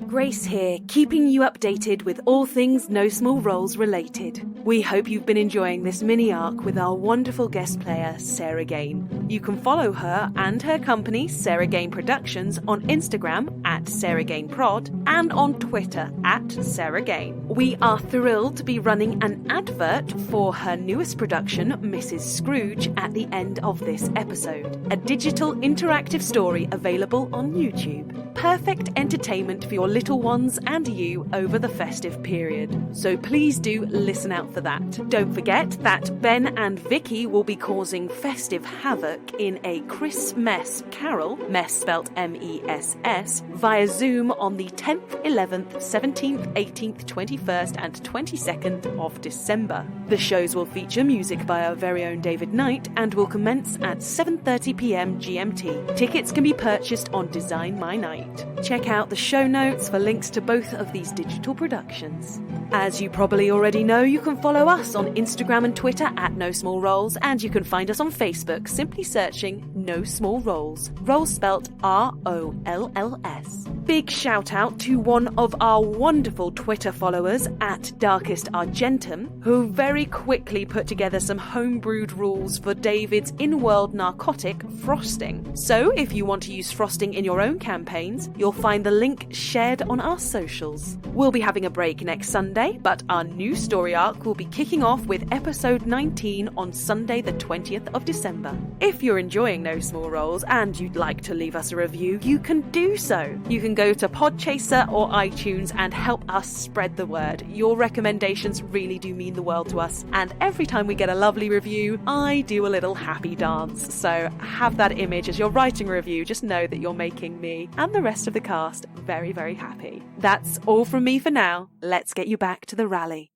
Grace here, keeping you updated with all things No Small Roles related. We hope you've been enjoying this mini arc with our wonderful guest player, Sarah Gain. You can follow her and her company, Sarah Gain Productions, on Instagram at Sarah Gain Prod and on Twitter at Sarah Gain. We are thrilled to be running an advert for her newest production, Mrs. Scrooge, at the end of this episode. A digital interactive story available on YouTube. Perfect entertainment for your little ones and you over the festive period. So please do listen out for that. Don't forget that Ben and Vicky will be causing festive havoc in a Christmas carol, mess spelt M-E-S-S, via Zoom on the 10th, 11th, 17th, 18th, 21st and 22nd of December. The shows will feature music by our very own David Knight and will commence at 7:30pm GMT. Tickets can be purchased on Design My Night. Check out the show notes for links to both of these digital productions. As you probably already know, you can follow us on Instagram and Twitter at No Small Roles, and you can find us on Facebook simply searching No Small Roles. Roles spelt R-O-L-L-S. Big shout out to one of our wonderful Twitter followers at Darkest Argentum, who very quickly put together some homebrewed rules for David's in-world narcotic frosting. So if you want to use frosting in your own campaigns, you'll find the link shared on our socials. We'll be having a break next Sunday, but our new story arc will be kicking off with episode 19 on Sunday the 20th of December. If you're enjoying No Small Roles and you'd like to leave us a review, you can do so. You can go to Podchaser or iTunes and help us spread the word. Your recommendations really do mean the world to us, and every time we get a lovely review, I do a little happy dance. So have that image as you're writing a review. Just know that you're making me and the rest of the cast very, very happy. That's all from me for now. Let's get you back to the rally.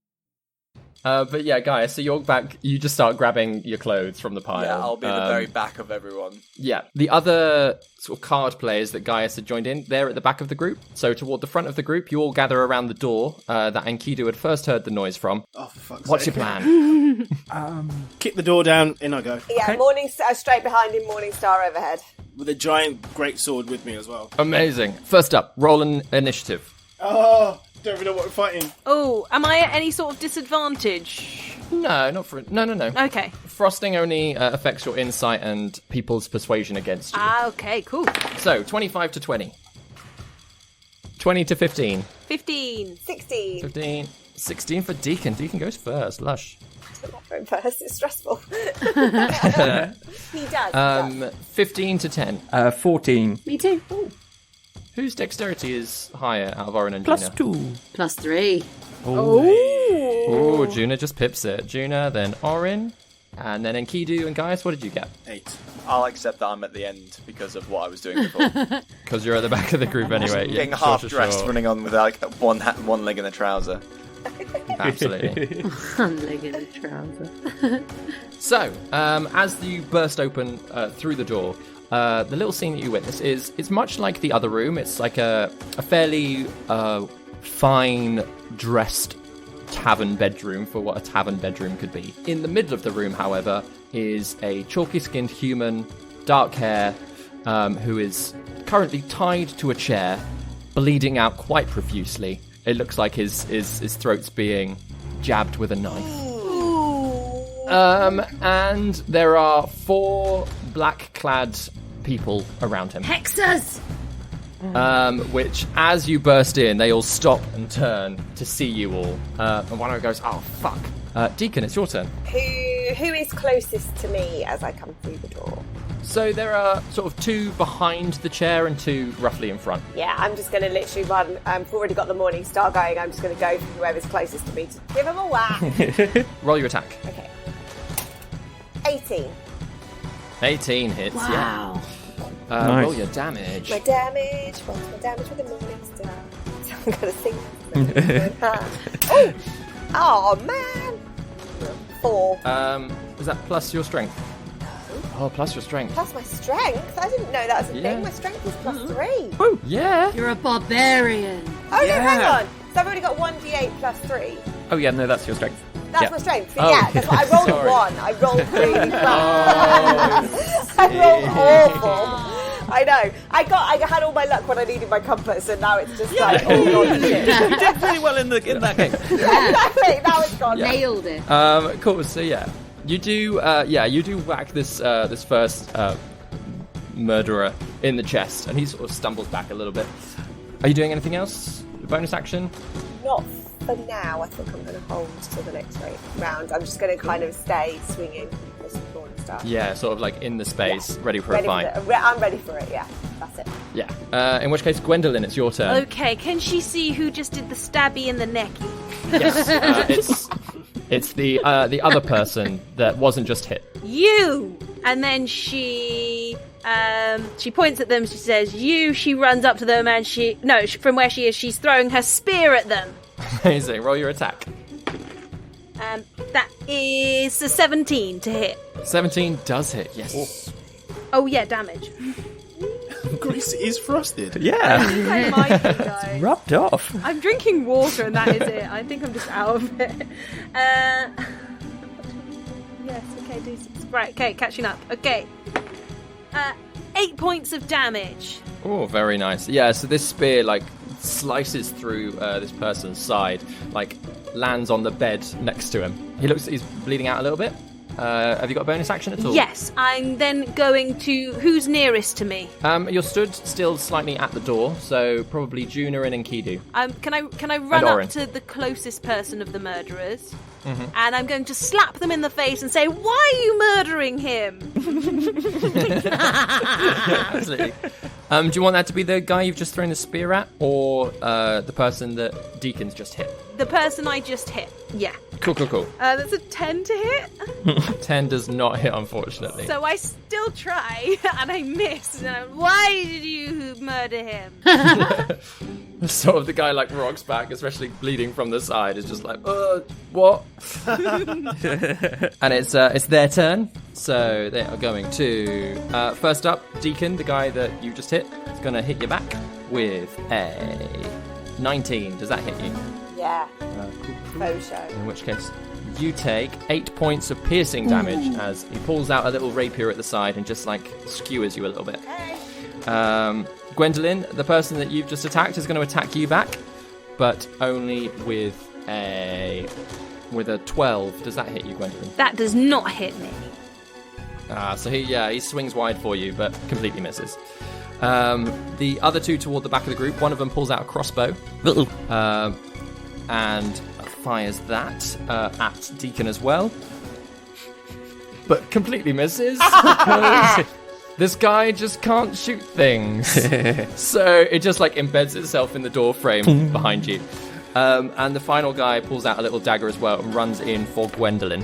But yeah, Gaius, so you're back. You just start grabbing your clothes from the pile. Yeah, I'll be in the very back of everyone. Yeah. The other sort of card players that Gaius had joined in, they're at the back of the group. So toward the front of the group, you all gather around the door that Enkidu had first heard the noise from. Oh, for fuck's sake. What's your plan? Kick the door down, in I go. Yeah, Okay. straight behind him, Morningstar overhead. With a giant greatsword with me as well. Amazing. First up, roll an initiative. Oh, don't even know what we're fighting. Oh, am I at any sort of disadvantage? No, not for... No. Okay. Frosting only affects your insight and people's persuasion against you. Okay, cool. So, 25 to 20. 20 to 15. 15. 16. 15. 16 for Deacon. Deacon goes first. Lush. I'm not going first, it's stressful. He does. 15 to 10. 14. Me too. Whose dexterity is higher out of Orryn and Juna? +2. +3. Oh, Juna just pips it. Juna, then Orryn, and then Enkidu and Gaius. What did you get? 8. I'll accept that I'm at the end because of what I was doing before. Because you're at the back of the group anyway. Getting Yeah, half sure. dressed, running on with like one leg in a trouser. Absolutely. One leg in a trouser. So, as you burst open through the door, the little scene that you witness it's much like the other room. It's like a fairly fine dressed tavern bedroom for what a tavern bedroom could be. In the middle of the room, however, is a chalky-skinned human, dark hair, who is currently tied to a chair, bleeding out quite profusely. It looks like his throat's being jabbed with a knife. And there are 4 black-clad people around him. Hexers! Which, as you burst in, they all stop and turn to see you all. And one of them goes, "Oh, fuck." Deacon, it's your turn. Who is closest to me as I come through the door? So there are sort of 2 behind the chair and 2 roughly in front. Yeah, I'm just going to literally run. I've already got the morning star going. I'm just going to go for whoever's closest to me to give him a whack. Roll your attack. Okay. 18. 18 hits, Wow. yeah. Nice. Roll your damage. My damage. What's my damage with the morning star? I'm going to sing. Oh, man. 4. Was that plus your strength? Oh, plus your strength. Plus my strength? I didn't know that was a thing. My strength is plus 3. Oh, yeah. You're a barbarian. Oh, no, hang on. So I've already got 1d8 plus 3. Oh yeah, no, that's your strength. That's my strength. So Oh. yeah, that's what I rolled. Sorry. 1. I rolled really bad. I rolled awful. I know. I had all my luck when I needed my compass, and now it's just like, oh god, shit. You did really well in that game. Exactly. Now it's gone. Nailed it. Cool. So yeah, you do whack this first murderer in the chest, and he sort of stumbles back a little bit. Are you doing anything else? A bonus action? Not for now. I think I'm going to hold till the next round. I'm just going to kind of stay swinging this morning stuff. Yeah, sort of like in the space, ready for a Ready fight. I'm ready for it. Yeah, that's it. Yeah. In which case, Gwendolyn, it's your turn. Okay, can she see who just did the stabby in the necky? Yes. It's the other person that wasn't just hit. You! And then she points at them, she says, you, she runs up to them and from where she is, she's throwing her spear at them. Amazing. Roll your attack. That is a 17 to hit. 17 does hit, yes. Oh yeah, damage. Grace is frosted. Yeah. I might be, guys. Rubbed off. I'm drinking water and that is it. I think I'm just out of it. Yes, okay, D6. Right, okay, catching up. Okay. 8 points of damage. Oh, very nice. Yeah, so this spear, like, slices through this person's side, like, lands on the bed next to him. He's bleeding out a little bit. Have you got a bonus action at all? Yes, I'm then going to... Who's nearest to me? You're stood still slightly at the door, so probably Juna and Enkidu. Can I run Orryn. up to the closest person of the murderers? Mm-hmm. And I'm going to slap them in the face and say, why are you murdering him? Absolutely. Do you want that to be the guy you've just thrown the spear at, or the person that Deacon's just hit? The person I just hit, yeah. Cool. That's a 10 to hit. 10 does not hit, unfortunately. So I still try, and I miss. And why did you murder him? Sort of the guy like rocks back, especially bleeding from the side, is just like, what? And it's their turn, so they are going to first up, Deacon, the guy that you just hit, is going to hit you back with a 19. Does that hit you? Yeah. Cool. Faux show. In which case, you take 8 points of piercing damage as he pulls out a little rapier at the side and just like skewers you a little bit. Gwendolyn, the person that you've just attacked, is going to attack you back, but only with a 12. Does that hit you, Gwendolyn? That does not hit me. So he swings wide for you, but completely misses. The other two toward the back of the group, one of them pulls out a crossbow and fires that at Deacon as well, but completely misses because this guy just can't shoot things. So it just like embeds itself in the door frame behind you. And the final guy pulls out a little dagger as well and runs in for Gwendolyn.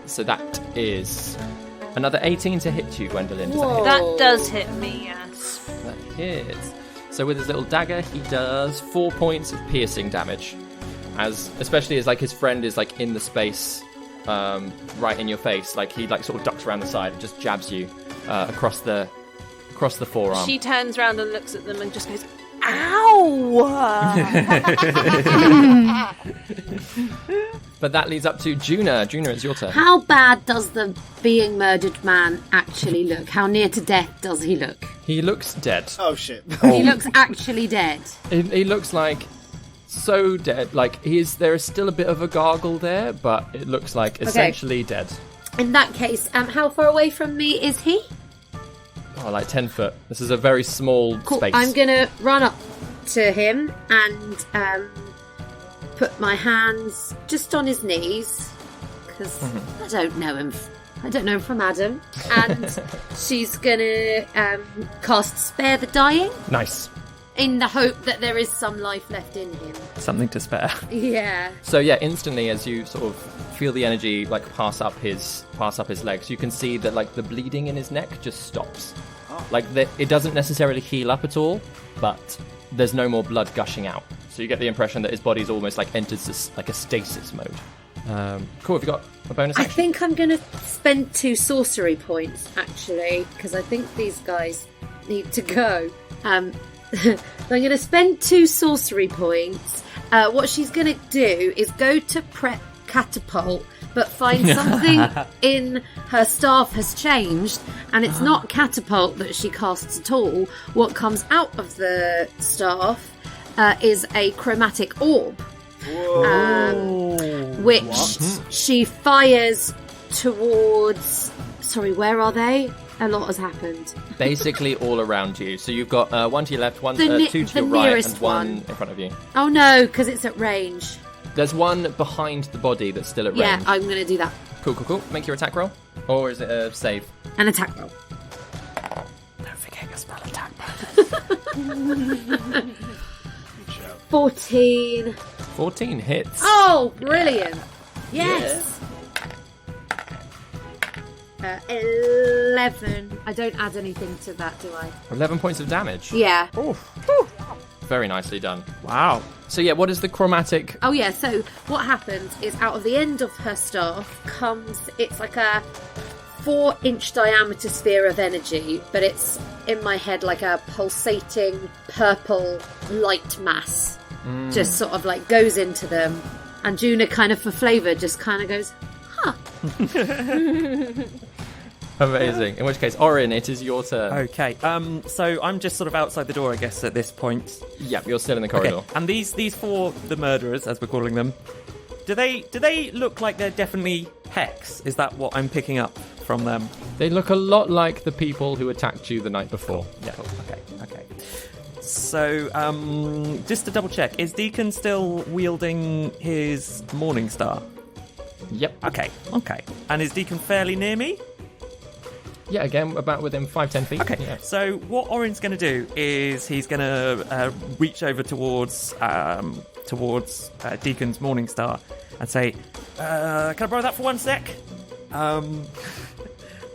So that is another 18 to hit you, Gwendolyn. Does that hit? That does hit me, yes. That hits. So with his little dagger, he does 4 points of piercing damage. Especially as like his friend is like in the space right in your face. Like he like sort of ducks around the side and just jabs you across the forearm. She turns around and looks at them and just goes, ow! But that leads up to Juna. Juna, it's your turn. How bad does the being murdered man actually look? How near to death does he look? He looks dead. Oh shit. He looks actually dead. He looks like so dead. Like there is still a bit of a gargle there, but it looks like essentially dead. In that case, how far away from me is he? Oh, like 10 foot. This is a very small space. I'm gonna run up to him and put my hands just on his knees because I don't know him I don't know, from Adam. And she's going to cast Spare the Dying. Nice. In the hope that there is some life left in him. Something to spare. Yeah. So yeah, instantly as you sort of feel the energy like pass up his legs, you can see that like the bleeding in his neck just stops. Like it doesn't necessarily heal up at all, but there's no more blood gushing out. So you get the impression that his body's almost like enters this, like a stasis mode. Cool. Have you got a bonus action? I think I'm going to spend 2 sorcery points actually, because I think these guys need to go. I'm going to spend 2 sorcery points. What she's going to do is go to prep catapult, but find something in her staff has changed, and it's not catapult that she casts at all. What comes out of the staff is a chromatic orb, which she fires towards... Sorry, where are they? A lot has happened. Basically all around you. So you've got 1 to your left, 2 to your right, and 1 in front of you. Oh no, because it's at range. There's one behind the body that's still at range. Yeah, I'm going to do that. Cool. Make your attack roll. Or is it a save? An attack roll. Don't forget your spell attack. 14. 14 hits. Oh, brilliant. Yes. 11. I don't add anything to that, do I? 11 points of damage. Yeah. Very nicely done. Wow. So yeah, what is the chromatic? Oh yeah, so what happens is out of the end of her staff comes, it's like a 4-inch diameter sphere of energy, but it's in my head like a pulsating purple light mass. Just sort of like goes into them. And Juna kind of for flavour just kind of goes, huh. Amazing. In which case, Orryn, it is your turn. Okay. So I'm just sort of outside the door, I guess, at this point. Yep, you're still in the corridor. Okay. And these 4, the murderers, as we're calling them, do they look like they're definitely Hex? Is that what I'm picking up from them? They look a lot like the people who attacked you the night before. Yeah. Okay. So, just to double check, is Deacon still wielding his Morning Star? Yep. Okay. And is Deacon fairly near me? Yeah, again, about within 5-10 feet. Okay, yeah. So what Orryn's going to do is he's going to reach over towards Deacon's Morning Star and say, can I borrow that for 1 sec?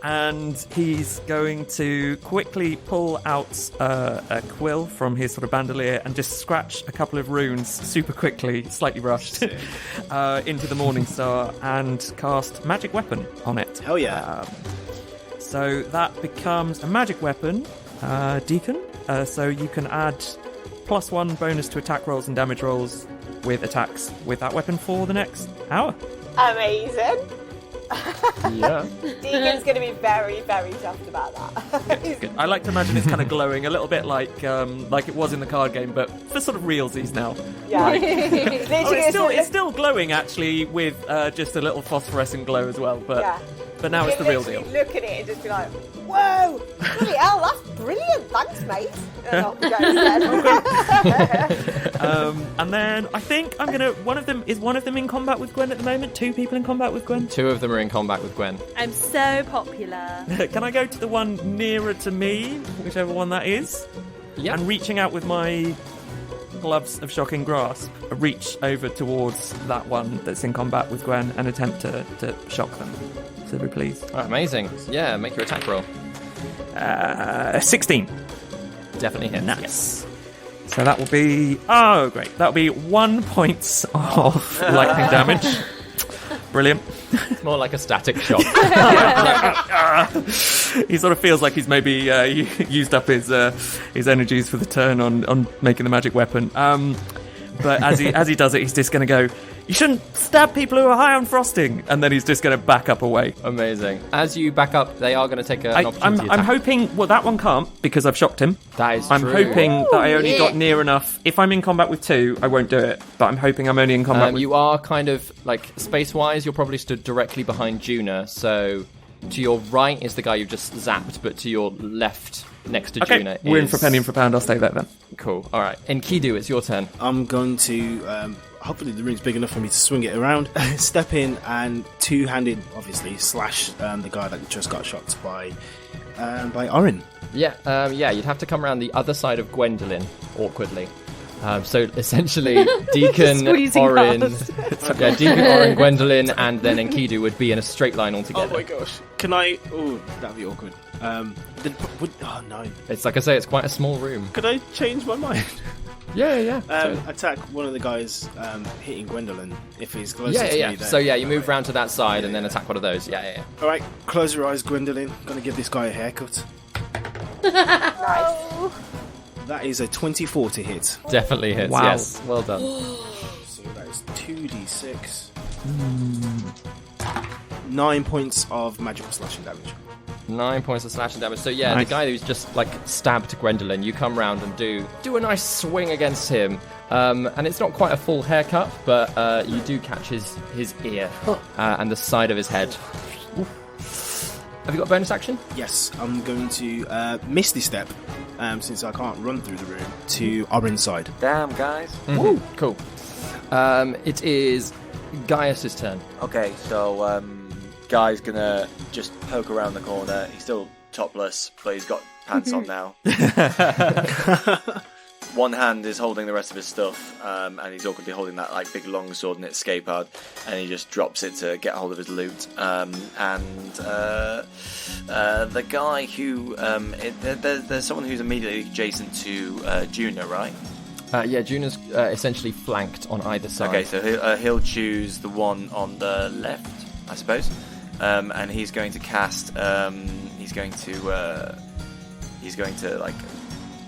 And he's going to quickly pull out a quill from his sort of bandolier and just scratch a couple of runes super quickly, slightly rushed, into the Morning Star and cast Magic Weapon on it. Hell yeah. So that becomes a magic weapon, Deacon. So you can add +1 bonus to attack rolls and damage rolls with attacks with that weapon for the next hour. Amazing. Yeah. Deacon's going to be very, very chuffed about that. Good. I like to imagine it's kind of glowing a little bit like it was in the card game, but for sort of realsies now. Yeah. It's still glowing actually with just a little phosphorescent glow as well, but. Yeah. But now it's the real deal. Look at it and just be like, whoa, bloody hell, that's brilliant, thanks, mate. And then I think I'm going to... One of them in combat with Gwen at the moment? 2 people in combat with Gwen? 2 of them are in combat with Gwen. I'm so popular. Can I go to the one nearer to me, whichever one that is? Yeah. And reaching out with my gloves of shocking grasp, reach over towards that one that's in combat with Gwen and attempt to shock them. So please. Oh, amazing. Yeah, make your attack roll. 16. Definitely hits. Nice. Yes. So that will be... Oh, great. That will be 1 point of lightning damage. Brilliant. It's more like a static shock. He sort of feels like he's maybe used up his energies for the turn on making the magic weapon. But as he does it, he's just going to go, "You shouldn't stab people who are high on frosting," and then he's just going to back up away. Amazing. As you back up, they are going to take an opportunity attack. I'm hoping... Well, that one can't, because I've shocked him. That is I'm true. hoping that I only got near enough. If I'm in combat with 2, I won't do it. But I'm hoping I'm only in combat with... You are kind of, like, space-wise, you're probably stood directly behind Juna, so to your right is the guy you've just zapped, but to your left, next to Juna, we're in for penny and for pound. I'll stay there then. Cool. All right. Enkidu, it's your turn. I'm going to hopefully the room's big enough for me to swing it around. Step in and two-handed, obviously, slash the guy that just got shot by Orryn. Yeah, you'd have to come around the other side of Gwendolyn, awkwardly. So essentially, Deacon, Orryn, Deacon, Orryn, Gwendolyn, and then Enkidu would be in a straight line altogether. Oh my gosh! Can I? Oh, that'd be awkward. Oh no! It's like I say, it's quite a small room. Could I change my mind? Yeah. Attack one of the guys hitting Gwendolyn if he's closer to me. Yeah. So you move round to that side and then attack one of those. Yeah. All right, close your eyes, Gwendolyn. Gonna give this guy a haircut. Nice. That is a 24 to hit. Definitely hits. Wow. Yes, well done. So that is 2d6. 9 points of magical slashing damage. 9 points of slashing damage. So Nice. the guy who's just stabbed Gwendolyn, you come round and do a nice swing against him, and it's not quite a full haircut, but you do catch his ear and the side of his head. Have you got a bonus action? Yes, I'm going to misty step, since I can't run through the room, to Orryn's side. Damn, guys. Mm-hmm. Cool. It is Gaius' turn. Okay, so Guy's gonna just poke around the corner. He's still topless, but he's got pants on now. One hand is holding the rest of his stuff, and he's awkwardly holding that big long sword and its scapard, and he just drops it to get hold of his loot. The guy who there's someone who's immediately adjacent to Juna, right? Juna's essentially flanked on either side. Okay, so he'll choose the one on the left, I suppose, and he's going to cast. He's going to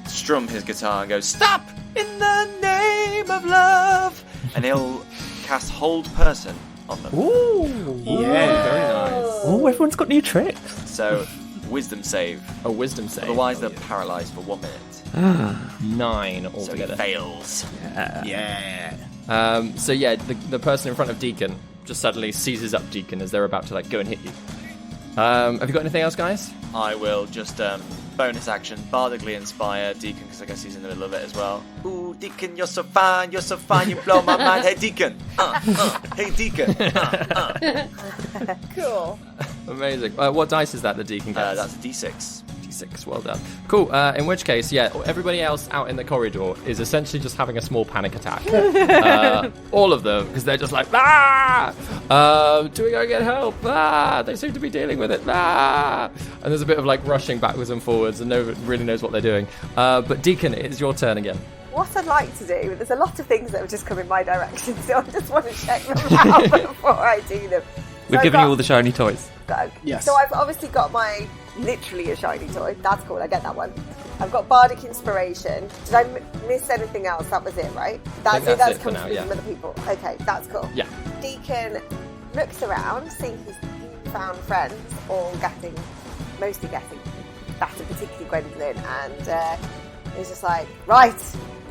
strum his guitar and go, "Stop in the name of love," and he'll cast Hold Person on them. Ooh! Yeah. Very nice. Oh, everyone's got new tricks. So, wisdom save. A wisdom save. Otherwise, they're paralyzed for 1 minute. 9 So he altogether. fails. Yeah. The person in front of Deacon just suddenly seizes up Deacon as they're about to go and hit you. Have you got anything else, guys? I will just bonus action bardically inspire Deacon, because I guess he's in the middle of it as well. Ooh, Deacon, you're so fine, you blow my mind. Hey, Deacon. Hey, Deacon. Cool. Amazing. What dice is that the Deacon gets? That's a D6. D6, well done. Cool, in which case, everybody else out in the corridor is essentially just having a small panic attack. All of them, because they're just like, do we go get help? They seem to be dealing with it. And there's a bit of rushing backwards and forwards, and no one really knows what they're doing. But Deacon, it's your turn again. What I'd like to do, there's a lot of things that have just come in my direction, so I just want to check them out before I do them. We've given you all the shiny toys. Yes. So I've obviously got literally a shiny toy. That's cool, I get that one. I've got Bardic Inspiration. Did I miss anything else? That was it, right? That's That's it for come now, through yeah. from other people. Okay, that's cool. Yeah. Deacon looks around, seeing his newfound friends all mostly getting battered, particularly Gwendolyn, and he's just like, right,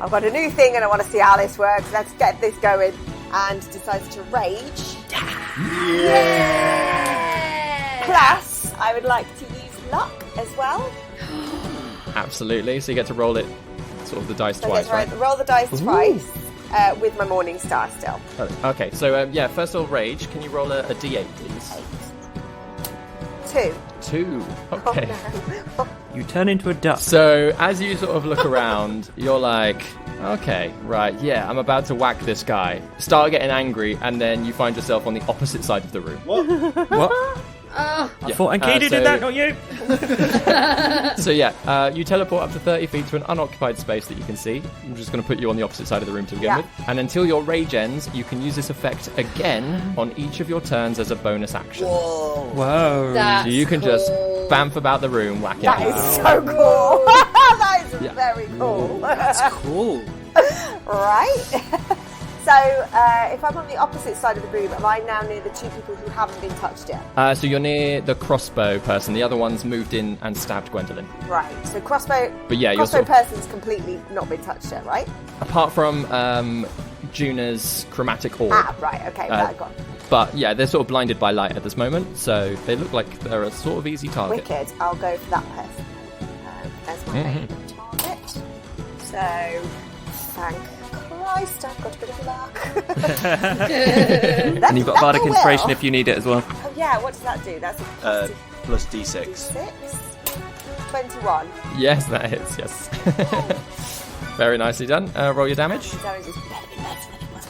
I've got a new thing and I want to see how this works. Let's get this going. And decides to rage. Yeah! Plus, I would like to use luck as well. Absolutely. So you get to roll it, sort of the dice So twice, I get to roll the dice twice with my Morning Star still. Okay, so first of all, rage. Can you roll a D8, please? 2. 2. Okay. Oh, no. You turn into a duck. So as you sort of look around, you're like, okay, right, yeah, I'm about to whack this guy. Start getting angry, and then you find yourself on the opposite side of the room. What? What? I thought Enkidu did that, not you. So you teleport up to 30 feet to an unoccupied space that you can see. I'm just going to put you on the opposite side of the room to begin with. And until your rage ends, you can use this effect again on each of your turns as a bonus action. Whoa. That's So you can just bamf about the room, whacking That people. is so cool. That is Yeah. very cool. That's cool. Right? So, if I'm on the opposite side of the room, am I now near the two people who haven't been touched yet? So you're near the crossbow person. The other one's moved in and stabbed Gwendolyn. Right. So crossbow But yeah, you're crossbow sort of, person's completely not been touched yet, right? apart from Juna's chromatic orb. Right. Okay. That got But yeah, they're sort of blinded by light at this moment, so they look like they're a sort of easy target. wicked. I'll go for that person as my main target. So, thank Christ, I've got a bit of luck. And you've got Bardic Inspiration if you need it as well. Oh yeah, what does that do? That's a plus D6. 6? 21. Yes, that hits, yes. Very nicely done. Roll your damage. The damage is better than it was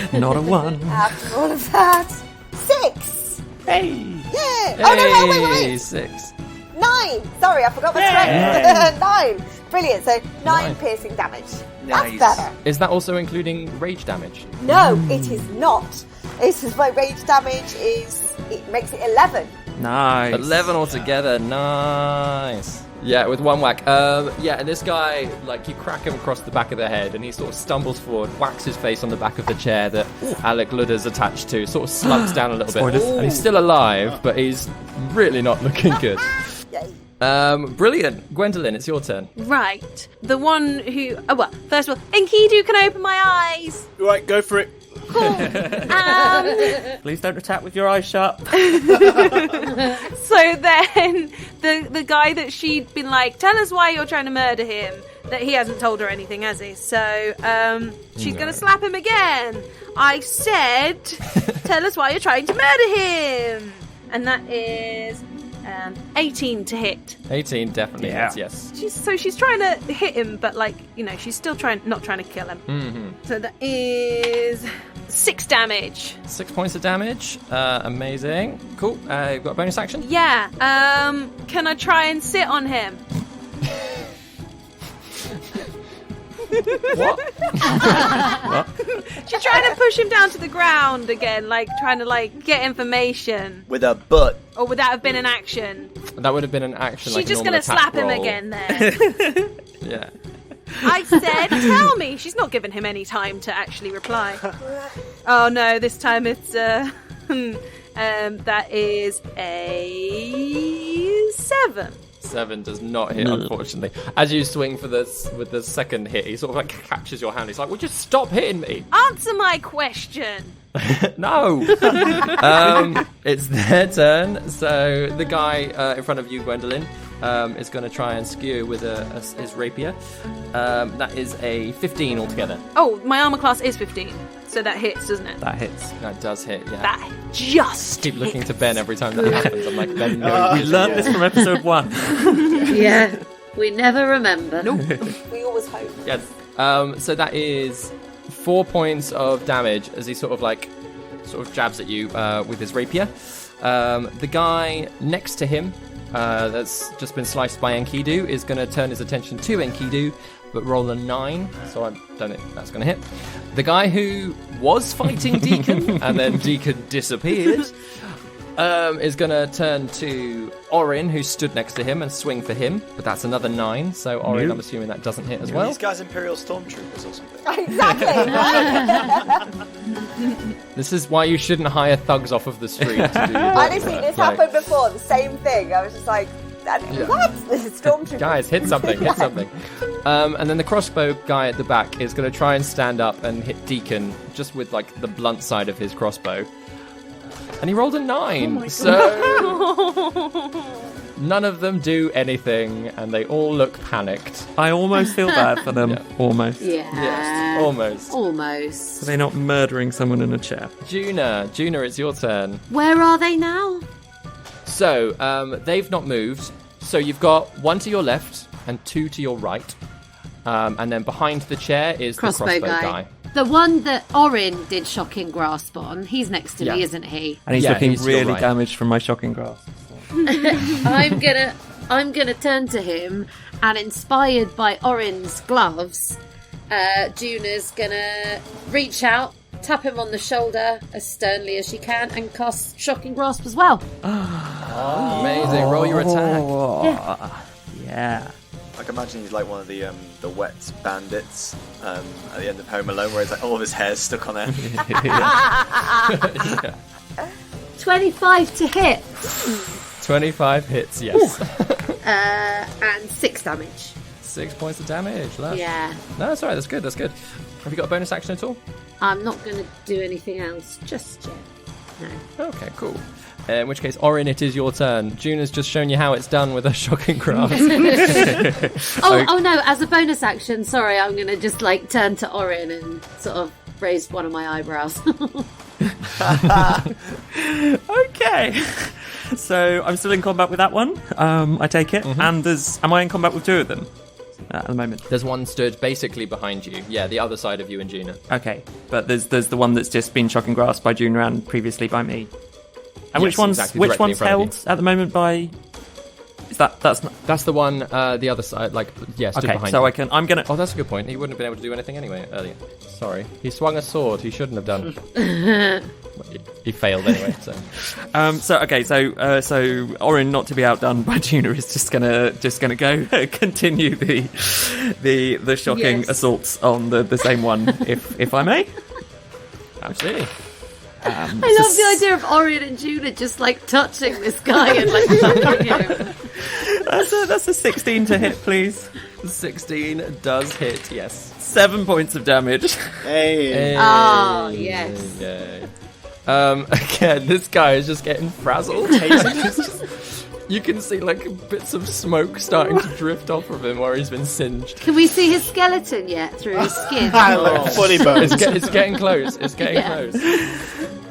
before. Not a 1. After all of that, 6! Hey! Yeah! Oh no, wait! 6. 9! Sorry, I forgot my strength. 9! Brilliant, so 9 piercing damage. Nice. That's better. Is that also including rage damage? No, it is not. This is my rage damage it makes it 11. Nice. 11 altogether, nice. Yeah, with one whack. And this guy, like, you crack him across the back of the head, and he sort of stumbles forward, whacks his face on the back of the chair that Alec Ludder's attached to, sort of slumps down a little bit. And he's still alive, but he's really not looking good. Yay. Brilliant. Gwendolyn, it's your turn. Right. The one who... Oh, well, first of all, Enkidu can open my eyes. Right, go for it. Cool. Please don't attack with your eyes shut. So then the guy that she'd been like, tell us why you're trying to murder him, that he hasn't told her anything, has he? So she's going to slap him again. I said, tell us why you're trying to murder him. And that is 18 to hit. 18 definitely hits, yes. She's trying to hit him, but she's still not trying to kill him. Mm-hmm. So that is 6 damage. 6 points of damage. Amazing. Cool. You've got a bonus action? Yeah. Can I try and sit on him? What? What? She's trying to push him down to the ground again, trying to get information. With a butt. Or would that have been an action? That would have been an action. She's just going to slap him again there. Yeah. I said, tell me. She's not given him any time to actually reply. Oh no, this time it's that is a 7. 7 does not hit, unfortunately. As you swing with the second hit, he sort of catches your hand. He's like, "Well, just stop hitting me." Answer my question. No. It's their turn. So the guy in front of you, Gwendolyn, is going to try and skew with his rapier. That is a 15 altogether. Oh, my armor class is 15. So that hits, doesn't it? That hits. That does hit, yeah. That just Keep looking hits. to Ben every time that happens. I'm like, Ben, no. We learned this from episode 1. Yeah, we never remember. Nope. We always hope. Yes. So that is 4 points of damage as he sort of jabs at you with his rapier. The guy next to him, that's just been sliced by Enkidu, is going to turn his attention to Enkidu, but roll a 9, so I don't think that's going to hit. The guy who was fighting Deacon, and then Deacon disappeared, is going to turn to Orryn, who stood next to him, and swing for him, but that's another 9, so Orryn, Nope. I'm assuming that doesn't hit as Well, well. these guys Imperial Stormtroopers or something. Exactly. This is why you shouldn't hire thugs off of the street to do Honestly, this happened before. The same thing. I was just like, what? This is Stormtrooper. Guys, hit something, hit something. And then the crossbow guy at the back is going to try and stand up and hit Deacon just with the blunt side of his crossbow. And he rolled a 9, so none of them do anything, and they all look panicked. I almost feel bad for them. Yeah. Almost. Yeah. Yes, almost. Almost. Are they not murdering someone in a chair? Juna, it's your turn. Where are they now? So, they've not moved, so you've got 1 to your left and 2 to your right. And then behind the chair is the crossbow guy. The one that Orryn did shocking grasp on. He's next to me, isn't he? And he's Yeah, looking he's to your really right. damaged from my shocking grasp. I'm gonna turn to him, and inspired by Orryn's gloves, Juna's gonna reach out, tap him on the shoulder as sternly as she can, and cast shocking grasp as well. Amazing, roll your attack. Yeah. I can imagine he's like one of the wet bandits at the end of Home Alone, where it's all of his hair's stuck on there. 25 to hit. 25 hits, yes. And 6 damage. 6 points of damage. Left. Yeah. No, that's all right. That's good. Have you got a bonus action at all? I'm not going to do anything else just yet. No. Okay, cool. In which case, Orryn, it is your turn. Juna's just shown you how it's done with a shocking grasp. Oh no, as a bonus action, sorry, I'm going to just turn to Orryn and sort of raise one of my eyebrows. Okay. So I'm still in combat with that one, I take it. Mm-hmm. And am I in combat with two of them at the moment? There's one stood basically behind you. Yeah, the other side of you and Juna. Okay, but there's the one that's just been shocking grasped by Juna and previously by me. And Yes, exactly, which directly in one's front of held at the moment by? Is that's not That's the one, the other side, stood okay? behind So you. I'm gonna. Oh, that's a good point. He wouldn't have been able to do anything anyway earlier. Sorry. He swung a sword he shouldn't have done. He failed anyway, so. So Orryn, not to be outdone by Juna, is just gonna go continue the shocking assaults on the same one, if I may. Absolutely. I love the idea of Orryn and Juna just touching this guy and shocking him. That's a 16 to hit, please. 16 does hit, yes. 7 points of damage. Hey. Oh, yes. Yay. Again, this guy is just getting frazzled. You can see bits of smoke starting to drift off of him where he's been singed. Can we see his skeleton yet through his skin? Funny bones. It's getting close. It's getting close.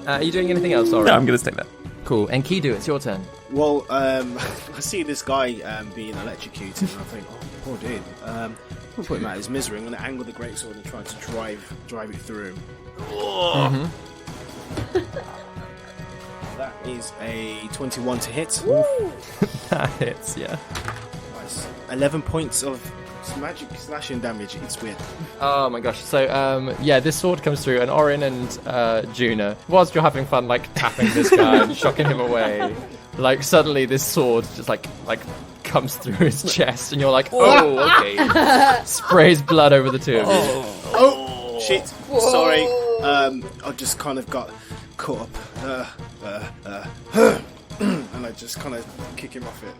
Are you doing anything else, Orryn? No, I'm going to stick that. Cool. Enkidu, it's your turn. Well, I see this guy being electrocuted, and I think, oh, poor dude. I'm gonna put him out of his misery. I'm gonna angle the greatsword and try to drive it through him. Mm-hmm. That is a 21 to hit. That hits, yeah. Nice. 11 points of magic slashing damage. It's weird. Oh my gosh. So, this sword comes through, and Orryn and Juna, whilst you're having fun, tapping this guy and shocking him away, suddenly this sword just, comes through his chest, and you're like, oh, okay. Sprays blood over the two of you. Oh, shit. Whoa. Sorry. I just kind of got caught up. And I just kind of kick him off it.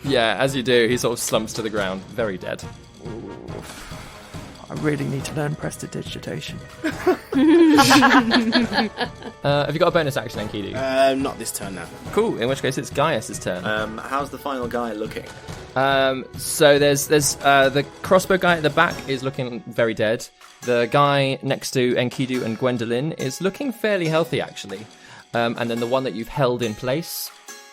Yeah, as you do, he sort of slumps to the ground, very dead. Ooh. I really need to learn prestidigitation. Have you got a bonus action, Enkidu? Not this turn now. Cool, in which case it's Gaius' turn. How's the final guy looking? So there's the crossbow guy at the back is looking very dead. The guy next to Enkidu and Gwendellyn is looking fairly healthy, actually. And then the one that you've held in place,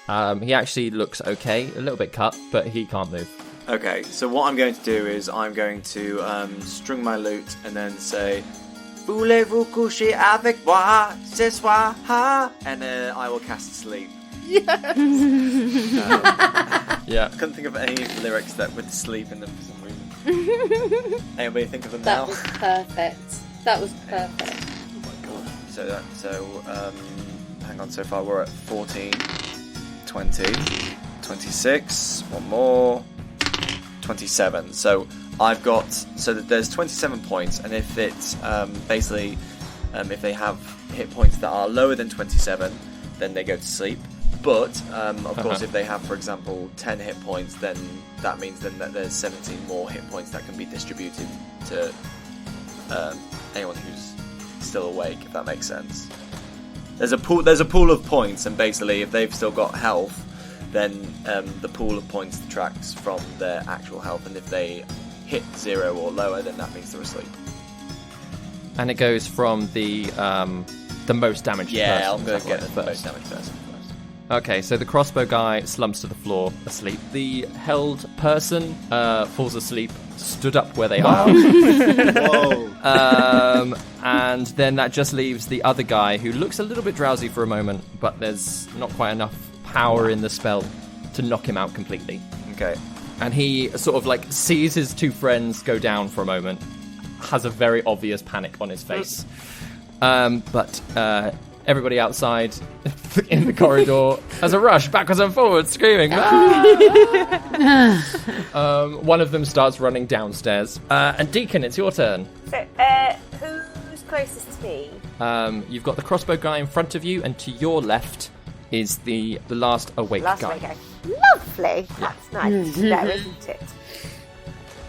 he actually looks okay, a little bit cut, but he can't move. Okay, so what I'm going to do is I'm going to string my lute and then say, Voulez-vous coucher avec moi ce soir? And I will cast sleep. Yes! Yeah. I couldn't think of any lyrics that would sleep in them for some reason. Anybody think of them now? That was perfect. That was perfect. Oh my god. Hang on, so far we're at 14, 20, 26, one more, 27. So I've got, there's 27 points, and if it's if they have hit points that are lower than 27, then they go to sleep. But, of course, if they have, for example, 10 hit points, then that means then that there's 17 more hit points that can be distributed to anyone who's still awake, if that makes sense. There's a pool of points, and basically, if they've still got health, then the pool of points detracts from their actual health, and if they hit 0 or lower, then that means they're asleep. And it goes from the most damaged person. Yeah, I'm going to get the the most damaged person first. Okay, so the crossbow guy slumps to the floor, asleep. The held person falls asleep, stood up where they are. Whoa. And then that just leaves the other guy, who looks a little bit drowsy for a moment, but there's not quite enough power in the spell to knock him out completely. Okay. And he sort of sees his two friends go down for a moment, has a very obvious panic on his face. But everybody outside in the corridor has a rush backwards and forwards, screaming. One of them starts running downstairs. And Deacon, it's your turn. So, who's closest to me? You've got the crossbow guy in front of you, and to your left is the last awake guy. Okay. Lovely. That's nice. There, isn't it?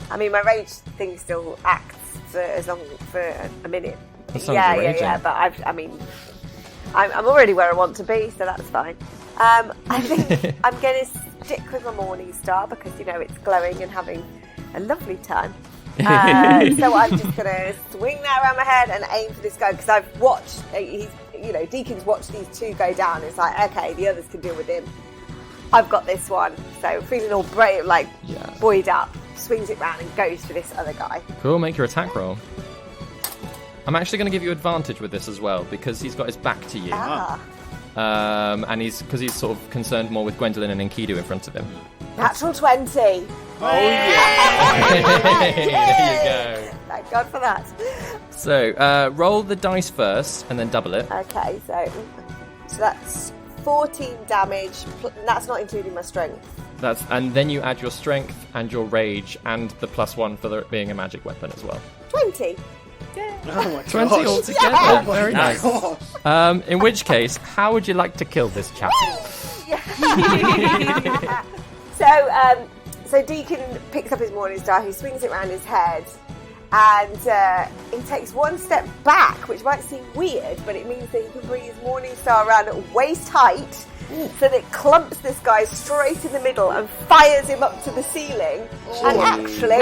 I mean, my rage thing still acts for a minute. That sounds raging. Yeah. But I'm already where I want to be, so that's fine. I think I'm going to stick with my Morning Star because, it's glowing and having a lovely time. So I'm just going to swing that around my head and aim for this guy because I've watched, Deacon's watched these two go down. It's like, okay, the others can deal with him. I've got this one. So feeling all brave, buoyed up, swings it round and goes for this other guy. Cool, make your attack roll. I'm actually going to give you advantage with this as well because he's got his back to you. And he's sort of concerned more with Gwendolyn and Enkidu in front of him. Natural 20. Oh, yeah! There you go. Thank God for that. So, roll the dice first and then double it. Okay, so that's 14 damage. That's not including my strength. And then you add your strength and your rage and the +1 for it being a magic weapon as well. 20. Oh my 20 gosh. altogether. Yeah. Very nice. In which case, how would you like to kill this chap? So Deacon picks up his Morning Star, he swings it around his head, and he takes one step back, which might seem weird, but it means that he can bring his Morning Star around at waist height, so that it clumps this guy straight in the middle and fires him up to the ceiling. And actually,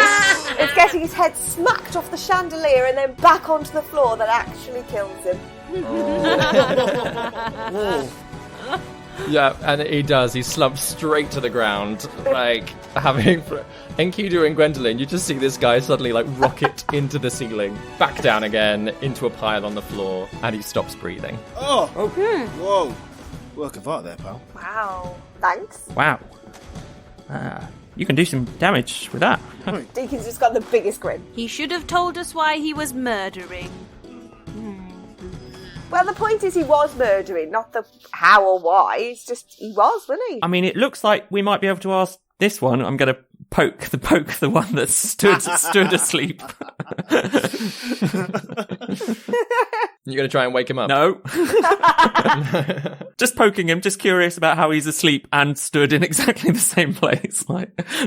it's getting his head smacked off the chandelier and then back onto the floor that actually kills him. Yeah, and he does. He slumps straight to the ground, having Enkidu and Gwendolyn. You just see this guy suddenly rocket into the ceiling, back down again into a pile on the floor, and he stops breathing. Oh, whoa! Work of art there, pal. Wow. Thanks. Wow. You can do some damage with that. Deacon's just got the biggest grin. He should have told us why he was murdering. Well, the point is he was murdering, not the how or why. It's just he was, wasn't he? I mean, it looks like we might be able to ask this one. I'm going to poke the one that stood asleep. You're going to try and wake him up? No. Just poking him, just curious about how he's asleep and stood in exactly the same place,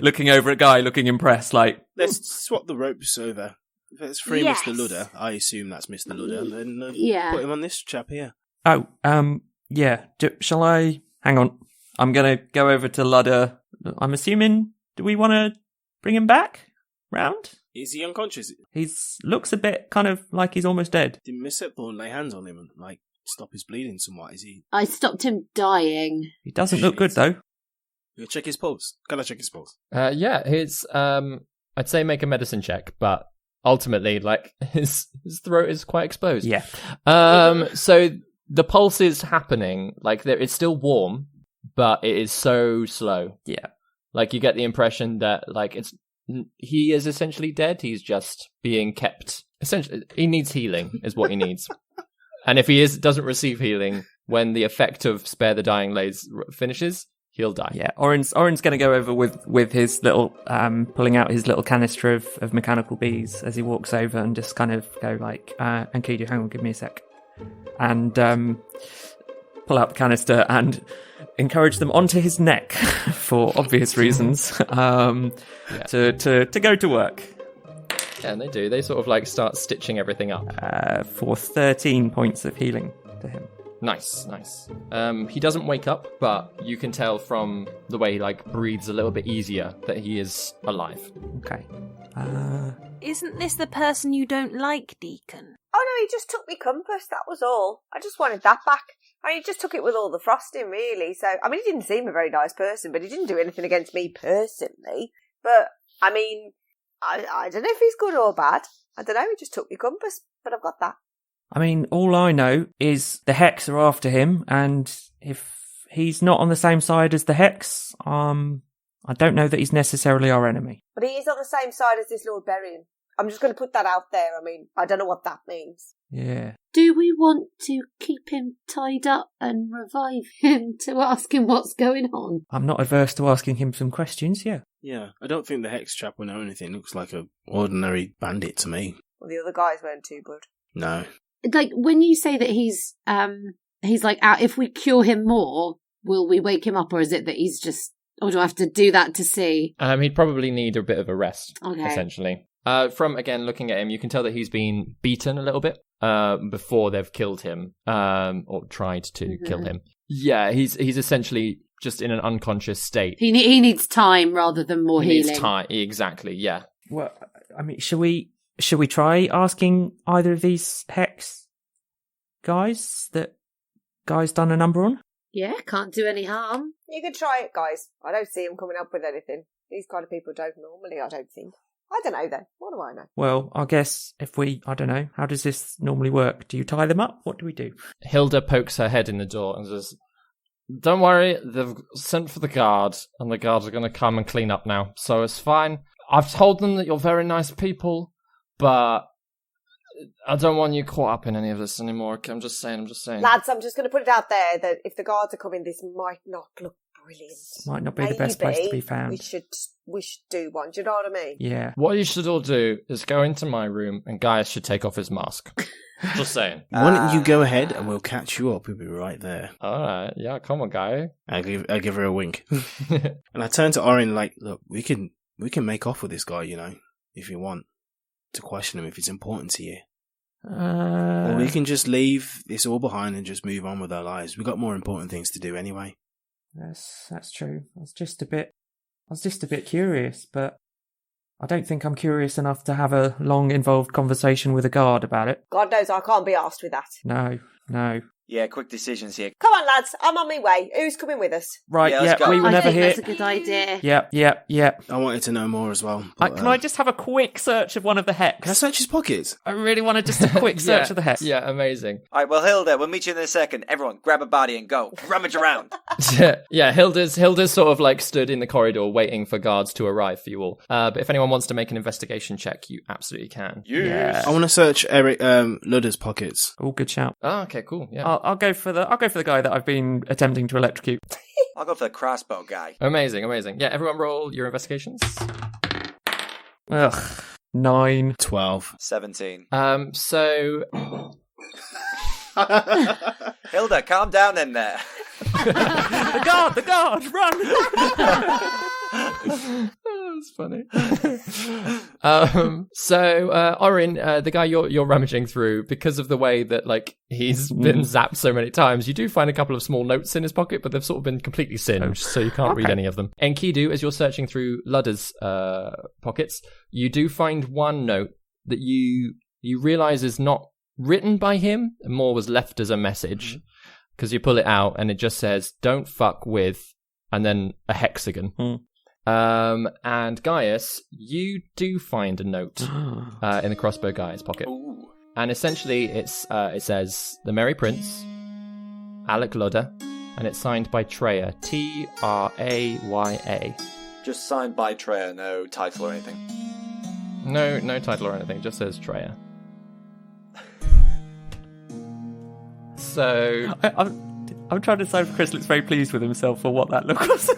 looking over at Guy, looking impressed, Let's swap the ropes over. If it's free Mr. Ludder, I assume that's Mr. Ludder, and then put him on this chap here. Oh, yeah. Shall I? Hang on. I'm going to go over to Ludder. I'm assuming, do we want to bring him back round? Is he unconscious? He looks a bit kind of like he's almost dead. Did Miss Septhorn lay hands on him and stop his bleeding somewhat? Is he? I stopped him dying. He doesn't look good though. You check his pulse. Can I check his pulse? Yeah, his I'd say make a medicine check, but ultimately, his throat is quite exposed. Yeah. So the pulse is happening. It's still warm, but it is so slow. Yeah. You get the impression that he is essentially dead. He's just being kept. Essentially, he needs healing, is what he needs. And if he doesn't receive healing when the effect of Spare the Dying Lays finishes, he'll die. Yeah, Orryn's going to go over with his little, pulling out his little canister of mechanical bees as he walks over and just kind of go Enkidu, hang on, give me a sec. And pull out the canister and encourage them onto his neck for obvious reasons to go to work. Yeah, and they do. They sort of start stitching everything up. For 13 points of healing to him. Nice. He doesn't wake up, but you can tell from the way he breathes a little bit easier that he is alive. Okay. Isn't this the person you don't like, Deacon? Oh no, he just took me compass, that was all. I just wanted that back. He just took it with all the frosting, really. So, he didn't seem a very nice person, but he didn't do anything against me personally. But, I don't know if he's good or bad. I don't know, he just took me compass, but I've got that. All I know is the Hex are after him, and if he's not on the same side as the Hex, I don't know that he's necessarily our enemy. But he is on the same side as this Lord Berrien. I'm just going to put that out there. I don't know what that means. Yeah. Do we want to keep him tied up and revive him to ask him what's going on? I'm not averse to asking him some questions, yeah. Yeah, I don't think the Hex chap will know anything. Looks like an ordinary bandit to me. Well, the other guys weren't too good. No. When you say that he's out, if we cure him more, will we wake him up, or is it that he's just, or do I have to do that to see? He'd probably need a bit of a rest, okay. Essentially. From, again, looking at him, you can tell that he's been beaten a little bit. before they've killed him, or tried to kill him. Yeah, he's essentially just in an unconscious state. He needs time rather than more healing. Needs time, exactly. Yeah. Well, I mean, should we try asking either of these hex guys that Guy's done a number on? Yeah, can't do any harm. You can try it, guys. I don't see him coming up with anything. These kind of people don't normally, I don't think. I don't know then. What do I know? Well, I guess I don't know, how does this normally work? Do you tie them up? What do we do? Hilda pokes her head in the door and says, "Don't worry, they've sent for the guard, and the guards are going to come and clean up now, so it's fine. I've told them that you're very nice people, but I don't want you caught up in any of this anymore. I'm just saying. Lads, I'm just going to put it out there that if the guards are coming, this might not look brilliant. Might not be the best place to be found. We should do one. Do you know what I mean? Yeah. What you should all do is go into my room, and Gaius should take off his mask. Just saying. Why don't you go ahead and we'll catch you up. We'll be right there. All right. Yeah, come on, guy. I give her a wink. And I turn to Orryn like, look, we can make off with this guy, if you want to question him if it's important to you. Or we can just leave this all behind and just move on with our lives. We've got more important things to do anyway. That's true. I was just a bit curious, but I don't think I'm curious enough to have a long, involved conversation with a guard about it. God knows I can't be asked with that. No. Yeah, quick decisions here. Come on, lads. I'm on my way. Who's coming with us? Right, Yeah, we were never here. That's a good idea. Yep. I wanted to know more as well. But, Can I just have a quick search of one of the hex? Can I search his pockets? I really want to just a quick search of the hex. Yeah, amazing. All right, well, Hilda, we'll meet you in a second. Everyone, grab a body and go. Rummage around. Yeah, Hilda's sort of like stood in the corridor waiting for guards to arrive for you all. But if anyone wants to make an investigation check, you absolutely can. Yes. I want to search Eric Ludder's pockets. Oh, good shout. Oh, okay, cool. Yeah. I'll go for the guy that I've been attempting to electrocute. I'll go for the crossbow guy. Amazing. Yeah, everyone roll your investigations. Ugh. 9. 12. 17. So Hilda, calm down in there. The guard, run! That's funny. So Orryn, the guy you're rummaging through, because of the way that like he's been zapped so many times, you do find a couple of small notes in his pocket, but they've sort of been completely singed, so you can't read any of them. Enkidu, as you're searching through Ludder's pockets, you do find one note that you realise is not written by him, and more was left as a message, because you pull it out and it just says, "Don't fuck with," and then a hexagon. And Gaius, you do find a note in the crossbow guy's pocket. Ooh. And essentially it says, "The Merry Prince, Alec Ludder," and it's signed by Treya, Traya. Just signed by Treya, no title or anything. No title or anything, just says Treya. So I'm trying to decide if Chris looks very pleased with himself for what that look was.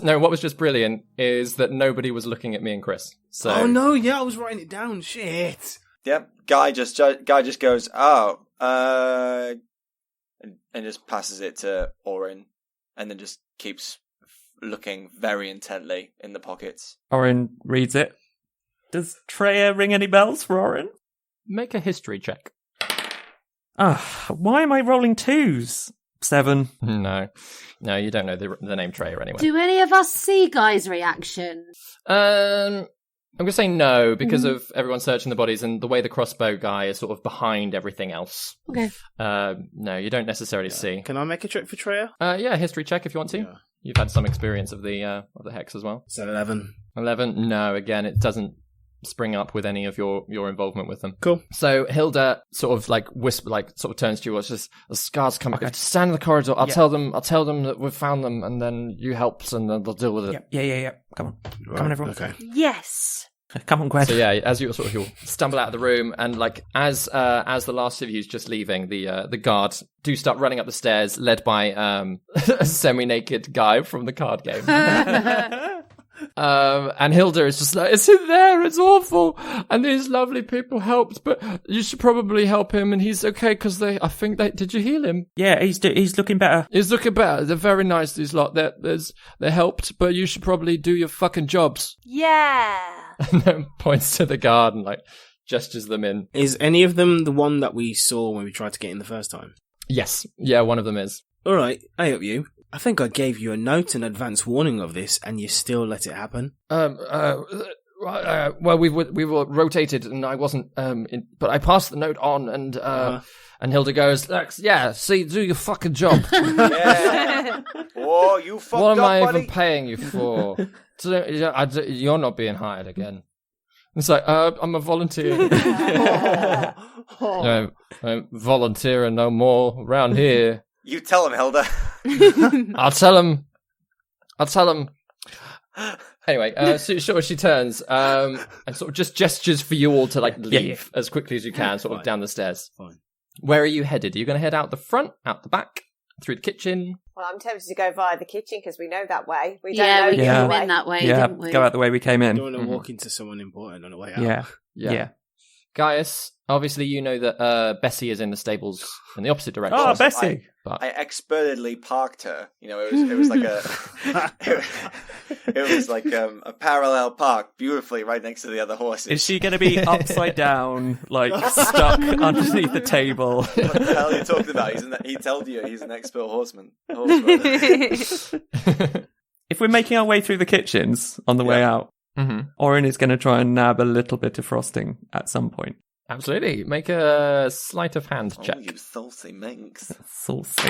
what was just brilliant is that nobody was looking at me and Chris. So Oh no, yeah, I was writing it down. Shit. Yep. Guy just goes, and just passes it to Orryn, and then just keeps looking very intently in the pockets. Orryn reads it. Does Treya ring any bells for Orryn? make a history check. Why am I rolling 2s? 7. No, you don't know the name Treya anyway. Do any of us see Guy's reaction? I'm going to say no, because of everyone searching the bodies and the way the crossbow guy is sort of behind everything else. Okay. No, you don't necessarily see. Can I make a check for Treya? Yeah, history check if you want to. Yeah. You've had some experience of the hex as well. So 11. 11? No, again, it doesn't spring up with any of your involvement with them. Cool. So Hilda sort of like whisper, like sort of turns to you. It's just the scars come. Okay. Stand in the corridor. I'll tell them that we've found them, and then you help, and then they'll deal with it. Yeah. Come on, Right. come on, everyone. Okay. Yes. Come on, Gwen. So yeah, as you'll stumble out of the room, and like as the last of you's just leaving, the guard do start running up the stairs, led by a semi-naked guy from the card game. And Hilda is just like, it's in there, it's awful, and these lovely people helped, but you should probably help him, and he's okay because did you heal him? Yeah, he's looking better. He's looking better. They're very nice, these lot. They helped, but you should probably do your fucking jobs. Yeah. And then points to the guard and like gestures them in. Is any of them the one that we saw when we tried to get in the first time? Yes. Yeah, one of them is. All right, I help you. I think I gave you a note in advance warning of this, and you still let it happen. Well, we were rotated, and I wasn't. But I passed the note on, and Hilda goes, "Yeah, see, do your fucking job." Yeah. Oh, you fucked What am up, I buddy. even paying you for? You're not being hired again. It's like, I'm a volunteer. I'm volunteering no more around here. You tell him, Hilda. I'll tell him. Anyway, so she turns and sort of just gestures for you all to leave as quickly as you can, sort of down the stairs. Fine. Where are you headed? Are you going to head out the front, out the back, through the kitchen? Well, I'm tempted to go via the kitchen because we know that way. We don't know we the other came way. in that way, Yeah, didn't we? go out the way we came in. You don't want to walk into someone important on the way out. Yeah. Gaius, obviously you know that Bessie is in the stables in the opposite direction. Oh, Bessie! I expertly parked her. You know, it was like a parallel park, beautifully right next to the other horses. Is she going to be upside down, stuck underneath the table? What the hell are you talking about? He told you he's an expert horseman. If we're making our way through the kitchens on the way out, Orryn is going to try and nab a little bit of frosting at some point. Absolutely. Make a sleight of hand check. Oh, you saucy minx. Saucy.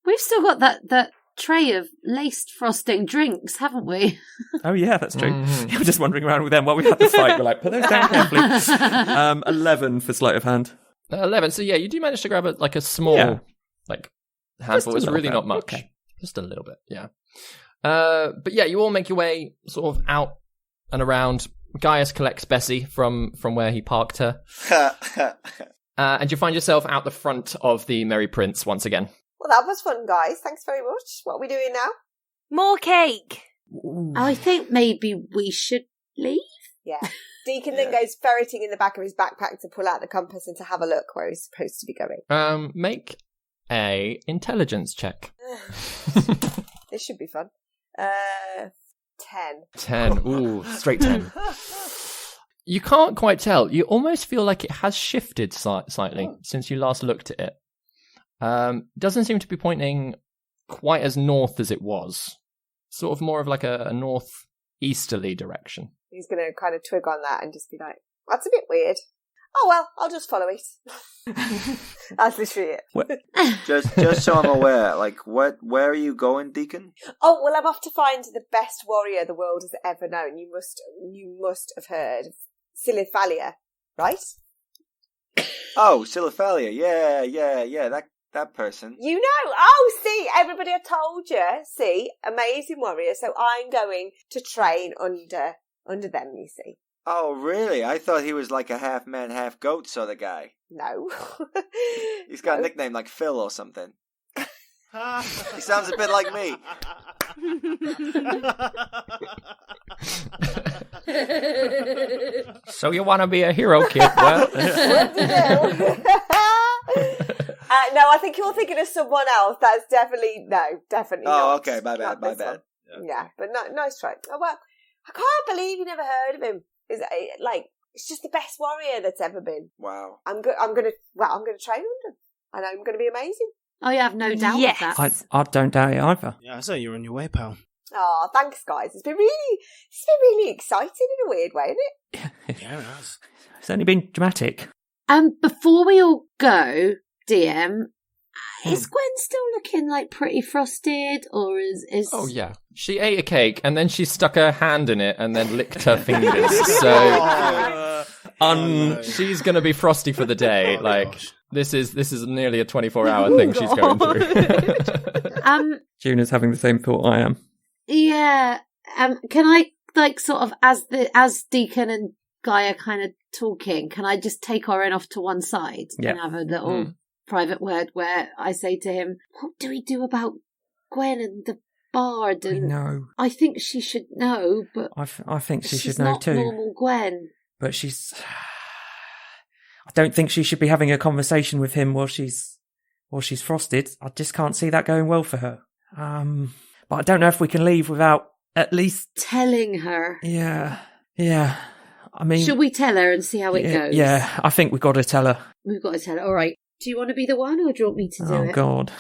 We've still got that tray of laced frosting drinks, haven't we? Oh, yeah, that's true. We were just wandering around with them while we had the fight. We're like, put those down carefully. 11 for sleight of hand. 11. So, yeah, you do manage to grab a small, handful. It's really not much. Okay. Just a little bit, yeah. But, yeah, you all make your way sort of out and around. Gaius collects Bessie from where he parked her. And you find yourself out the front of the Merry Prince once again. Well, that was fun, guys. Thanks very much. What are we doing now? More cake. I think maybe we should leave. Yeah. Deacon then goes ferreting in the back of his backpack to pull out the compass and to have a look where he's supposed to be going. Make a intelligence check. This should be fun. 10. 10. Ooh, straight 10. You can't quite tell. You almost feel like it has shifted slightly since you last looked at it. Doesn't seem to be pointing quite as north as it was. Sort of more of like a northeasterly direction. He's going to kind of twig on that and just be like, that's a bit weird. Oh, well, I'll just follow it. That's literally it. Just so I'm aware, where are you going, Deacon? Oh, well, I'm off to find the best warrior the world has ever known. You must have heard of Siliphalia, right? Oh, Siliphalia. Yeah, that person. You know. Oh, see, everybody I told you. See, amazing warrior. So I'm going to train under them, you see. Oh, really? I thought he was like a half man, half goat sort of guy. No. He's got a nickname like Phil or something. He sounds a bit like me. So you want to be a hero, kid? Well, no, I think you're thinking of someone else. That's definitely not. Oh, okay, my bad. Yeah, but no, nice try. Oh, well, I can't believe you never heard of him. It's just the best warrior that's ever been. Wow. I'm gonna train under him, and I'm gonna be amazing. I have no doubt of that. I don't doubt it either. Yeah, I say you're on your way, pal. Oh, thanks, guys. It's been really exciting in a weird way, isn't it? Yeah, it has. It's only been dramatic. Before we all go, DM, is Gwen still looking pretty frosted, or is? Oh yeah, she ate a cake and then she stuck her hand in it and then licked her fingers. So, she's gonna be frosty for the day. This is nearly a 24-hour thing she's going through. Juna's having the same thought I am. Yeah. Can I sort of as Deacon and Gaia kind of talking? Can I just take Orryn off to one side and have a little private word where I say to him, "What do we do about Gwen and the bard?" And No, I think she should know, but I think she should she's know not too. normal Gwen. But I don't think she should be having a conversation with him while she's frosted. I just can't see that going well for her. But I don't know if we can leave without at least telling her. Yeah. I mean... Should we tell her and see how it goes? Yeah, I think we've got to tell her. We've got to tell her. All right. Do you want to be the one or do you want me to do it? Oh, God.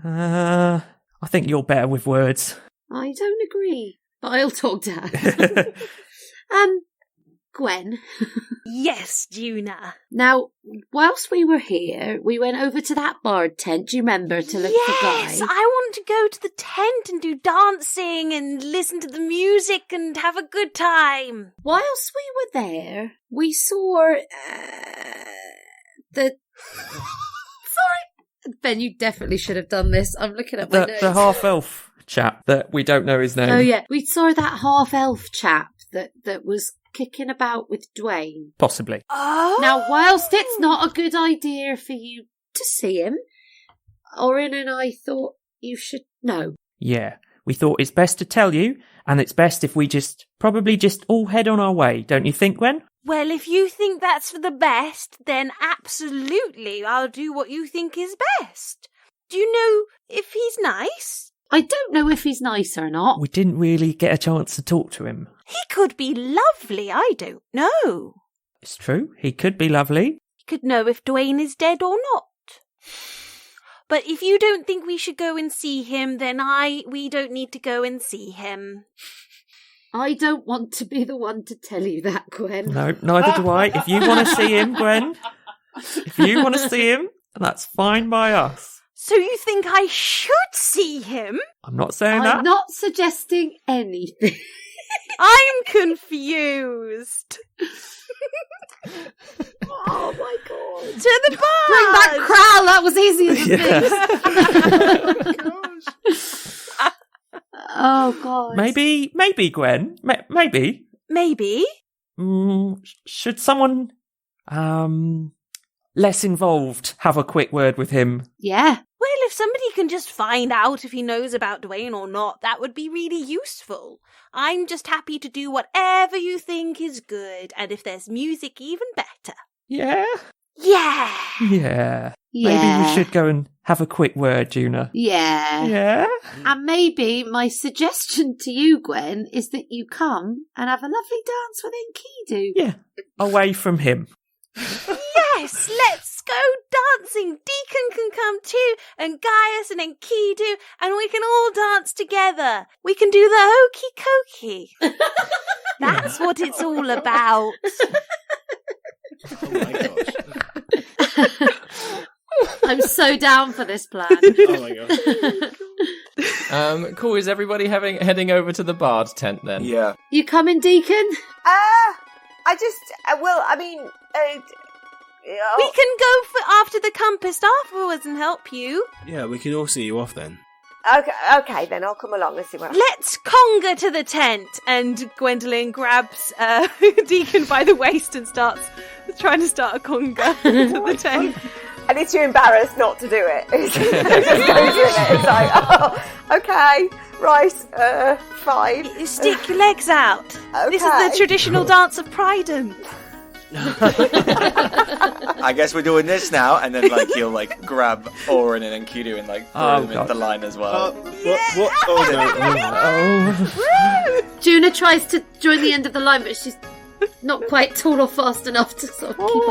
I think you're better with words. I don't agree, but I'll talk to her. Gwen. Yes, Juna. Now, whilst we were here, we went over to that bard tent, do you remember, to look for Guy? Yes, I want to go to the tent and do dancing and listen to the music and have a good time. Whilst we were there, we saw the... Sorry. Ben, you definitely should have done this. I'm looking at my notes. The half-elf chap that we don't know his name. Oh, yeah. We saw that half-elf chap that was kicking about with Dwayne. Possibly. Oh. Now, whilst it's not a good idea for you to see him, Orryn and I thought you should know. Yeah, we thought it's best to tell you, and it's best if we probably just all head on our way, don't you think, Gwen? Well, if you think that's for the best, then absolutely I'll do what you think is best. Do you know if he's nice? I don't know if he's nice or not. We didn't really get a chance to talk to him. He could be lovely, I don't know. It's true, he could be lovely. He could know if Dwayne is dead or not. But if you don't think we should go and see him, then we don't need to go and see him. I don't want to be the one to tell you that, Gwen. No, neither do I. If you want to see him, Gwen, if you want to see him, that's fine by us. So you think I should see him? I'm not saying that. I'm not suggesting anything. I'm confused. Oh my God. To the bar! Bring back Crowl, that was easier than this. Oh God. Maybe, Gwen. Maybe. Maybe. Should someone, less involved have a quick word with him? Yeah. Well, if somebody can just find out if he knows about Dwayne or not, that would be really useful. I'm just happy to do whatever you think is good, and if there's music, even better. Yeah? Yeah! Yeah. Maybe we should go and have a quick word, Juna. Yeah. Yeah? And maybe my suggestion to you, Gwen, is that you come and have a lovely dance with Enkidu. Yeah. Away from him. Yes, let's go dancing. Deacon can come too, and Gaius and Enkidu, and we can all dance together. We can do the hokey cokey. That's what it's all about. Oh my gosh. I'm so down for this plan. Oh my gosh. Cool. Is everybody heading over to the bard tent then? Yeah. You coming, Deacon? We can go after the compass afterwards and help you. Yeah, we can all see you off then. Okay, then I'll come along and see what. Let's conga to the tent. And Gwendolyn grabs Deacon by the waist and starts trying to start a conga to the tent. And it's too embarrassed not to do it. Just go doing it. It's like, oh, okay, right, fine. You stick your legs out. Okay. This is the traditional dance of Pridon. I guess we're doing this now, and then he'll grab Orryn and Enkidu and throw them into the line as well. What? Oh no! Juna tries to join the end of the line, but she's not quite tall or fast enough to sort of keep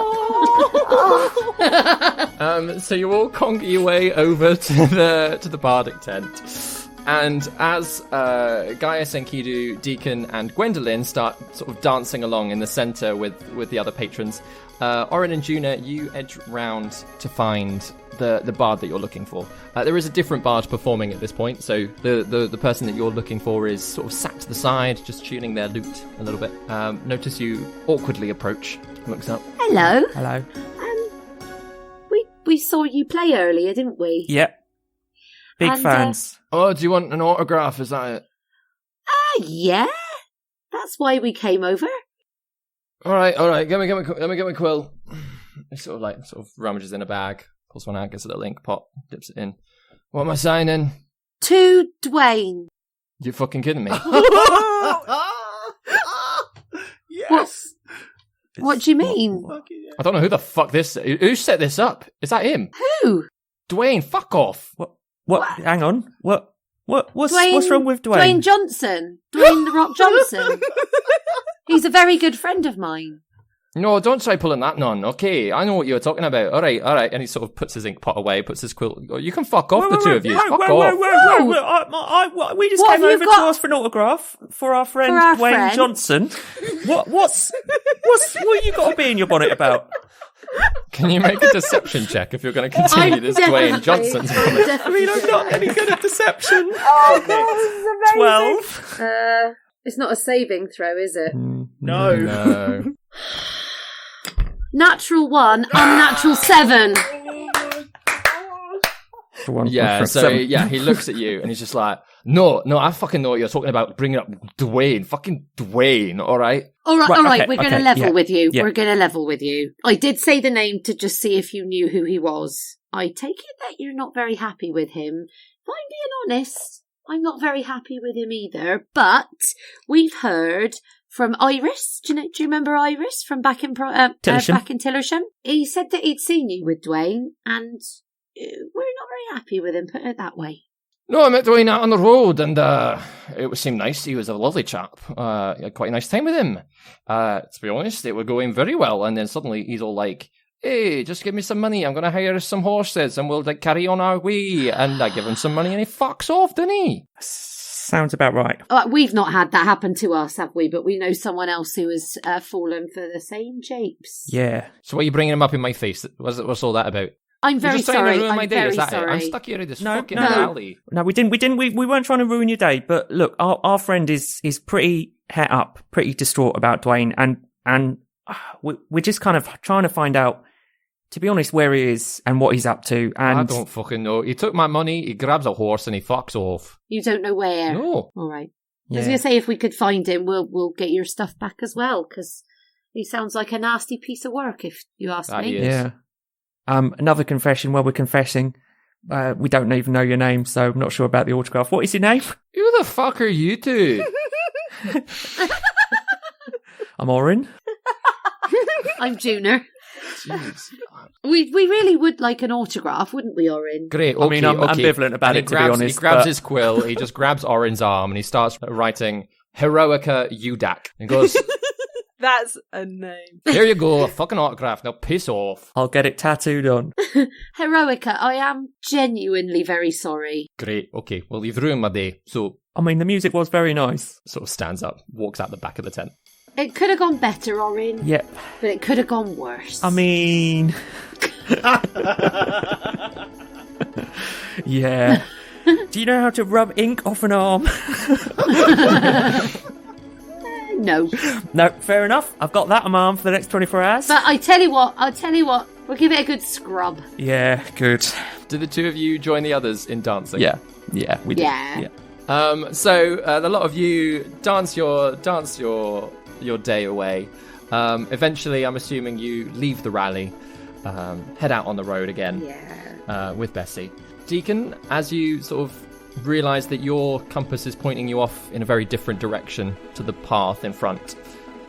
up. So you all conga your way over to the bardic tent. And as Gaius, Enkidu, Deacon, and Gwendolyn start sort of dancing along in the centre with the other patrons, Orryn and Juna, you edge round to find the bard that you're looking for. There is a different bard performing at this point, so the person that you're looking for is sort of sat to the side, just tuning their lute a little bit. Notice you awkwardly approach, looks up. Hello. Hello. We saw you play earlier, didn't we? Yep. Big And, fans. Oh, do you want an autograph? Is that it? Yeah. That's why we came over. All right. Let me get my quill. He sort of rummages in a bag, pulls one out, gets a little ink pot, dips it in. What am I signing? To Dwayne. You fucking kidding me? Yes. What do you mean? I don't know who the fuck this. Who set this up? Is that him? Who? Dwayne, fuck off. What? Hang on. What's Dwayne, what's wrong with Dwayne? Dwayne Johnson. Dwayne the Rock Johnson. He's a very good friend of mine. No, don't try pulling that none. Okay, I know what you're talking about. All right. And he sort of puts his ink pot away, puts his quill. You can fuck off, the two of you. Fuck off. We just came over to ask for an autograph for our friend Dwayne Johnson. What's what you got to be in your bonnet about? Can you make a deception check if you're going to continue this Dwayne Johnson's bonnet? I mean, I'm not any good at deception. Oh, God, this is amazing. 12. It's not a saving throw, is it? No. Natural 1, unnatural 7. Yeah, so he looks at you and he's just like, no, I fucking know what you're talking about, bringing up Dwayne, fucking Dwayne, all right? All right, okay, we're going to level with you. Yeah. We're going to level with you. I did say the name to just see if you knew who he was. I take it that you're not very happy with him. If I'm being honest, I'm not very happy with him either, but we've heard from Iris. Do you remember Iris from back in Tillersham? He said that he'd seen you with Dwayne, and we're not very happy with him, put it that way. No, I met Dwayne out on the road, and it seemed nice. He was a lovely chap. I had quite a nice time with him. To be honest, it was going very well, and then suddenly he's all like, hey, just give me some money. I'm going to hire some horses, and we'll carry on our way. And I give him some money, and he fucks off, didn't he? Sounds about right. We've not had that happen to us, have we? But we know someone else who has fallen for the same japes. Yeah. So why are you bringing him up in my face? What's all that about? I'm very sorry. I'm very sorry. sorry. I'm stuck here in this fucking alley. No, we didn't. We weren't trying to ruin your day. But look, our friend is pretty het up, pretty distraught about Dwayne, and we're just kind of trying to find out, to be honest, where he is and what he's up to. And I don't fucking know. He took my money, he grabs a horse, and he fucks off. You don't know where? No. All right. Yeah. I was going to say, if we could find him, we'll get your stuff back as well, because he sounds like a nasty piece of work, if you ask me. Yeah. Another confession while we're confessing. We don't even know your name, so I'm not sure about the autograph. What is your name? Who the fuck are you two? I'm Orryn. I'm Juna. Jeez. We really would like an autograph, wouldn't we, Orryn? Great. Okay, I mean, I'm ambivalent about it, to be honest. He grabs his quill, he just grabs Orryn's arm, and he starts writing Heroica Udac. And goes, That's a name. here you go, a fucking autograph. Now piss off. I'll get it tattooed on. Heroica, I am genuinely very sorry. Great. Okay. Well, you've ruined my day. So, I mean, the music was very nice. sort of stands up, walks out the back of the tent. It could have gone better, Orryn. Yep. But it could have gone worse. I mean... yeah. Do you know how to rub ink off an arm? No. No, fair enough. I've got that on my arm for the next 24 hours. But I'll tell you what, we'll give it a good scrub. Yeah, good. Do the two of you join the others in dancing? Yeah, we did. Yeah. So a lot of you dance your day away. Eventually, I'm assuming you leave the rally, head out on the road again. With Bessie. Deacon, as you sort of realise that your compass is pointing you off in a very different direction to the path in front,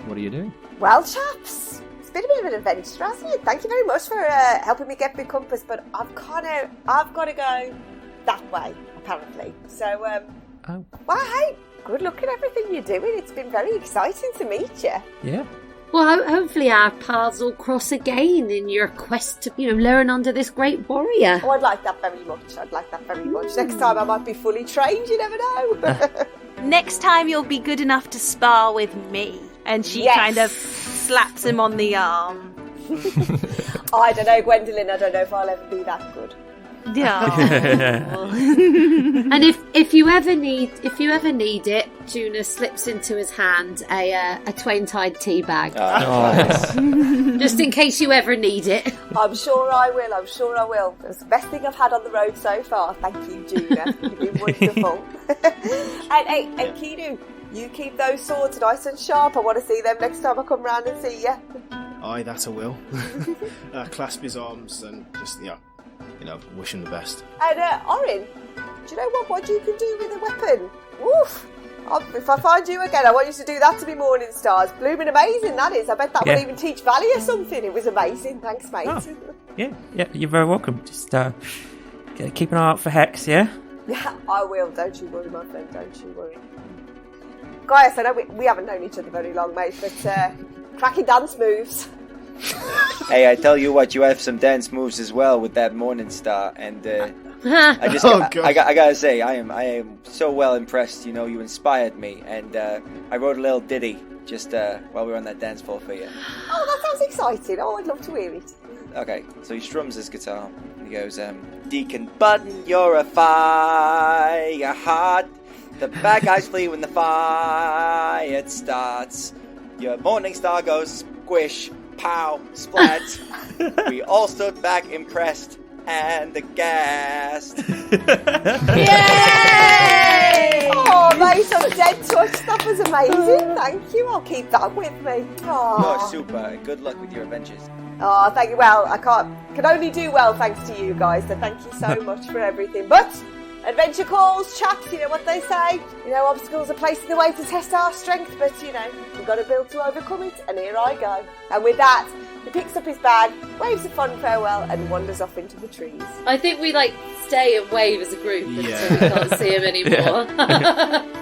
what are you doing? Well, chaps, it's been a bit of an adventure, hasn't it? Thank you very much for helping me get my compass, but I've got to go that way, apparently. So, well, hey, good luck at everything you're doing. It's been very exciting to meet you. Yeah. Well, hopefully our paths will cross again in your quest to, learn under this great warrior. Oh, I'd like that very much. Next time I might be fully trained, you never know. Next time you'll be good enough to spar with me. And she kind of slaps him on the arm. I don't know, Gwendellyn, I don't know if I'll ever be that good. Yeah. And if you ever need it, Juna slips into his hand a twain-tied tea bag. Just in case you ever need it. I'm sure I will. It's the best thing I've had on the road so far. Thank you, Juna. You've been wonderful. And Enkidu, you keep those swords nice and sharp. I want to see them next time I come round and see you. Aye, that I will. Clasp his arms and just, wish him the best. And Orryn, do you know what you can do with a weapon? Woof! If I find you again, I want you to do that to me, Morning Stars. Blooming amazing, that is. I bet that will even teach Valley or something. It was amazing. Thanks, mate. Oh, yeah, you're very welcome. Just keep an eye out for Hex, yeah? Yeah, I will. Don't you worry, my friend. Don't you worry. Gaius, I know we haven't known each other very long, mate, but cracking dance moves. Hey, I tell you what, you have some dance moves as well with that Morning Star, and I just I gotta say, I am so well impressed. You know, you inspired me, and I wrote a little ditty just while we were on that dance floor for you. Oh, that sounds exciting. Oh, I'd love to hear it. Okay, so he strums his guitar. He goes, Deacon Button, you're a Fireheart. The bad guys flee when the fire starts. Your Morning Star goes squish, pow, splat. We all stood back impressed and aghast. Yay! Oh, mate, I'm dead touched. That was amazing. Thank you. I'll keep that with me. Oh, you're super. Good luck with your adventures. Oh, thank you. Well, I can only do well thanks to you guys, so thank you so much for everything. But adventure calls, chaps, you know what they say. You know, obstacles are placed in the way to test our strength, but, you know, we've got to build to overcome it, and here I go. And with that, he picks up his bag, waves a fond farewell, and wanders off into the trees. I think we, stay and wave as a group until we can't see him anymore.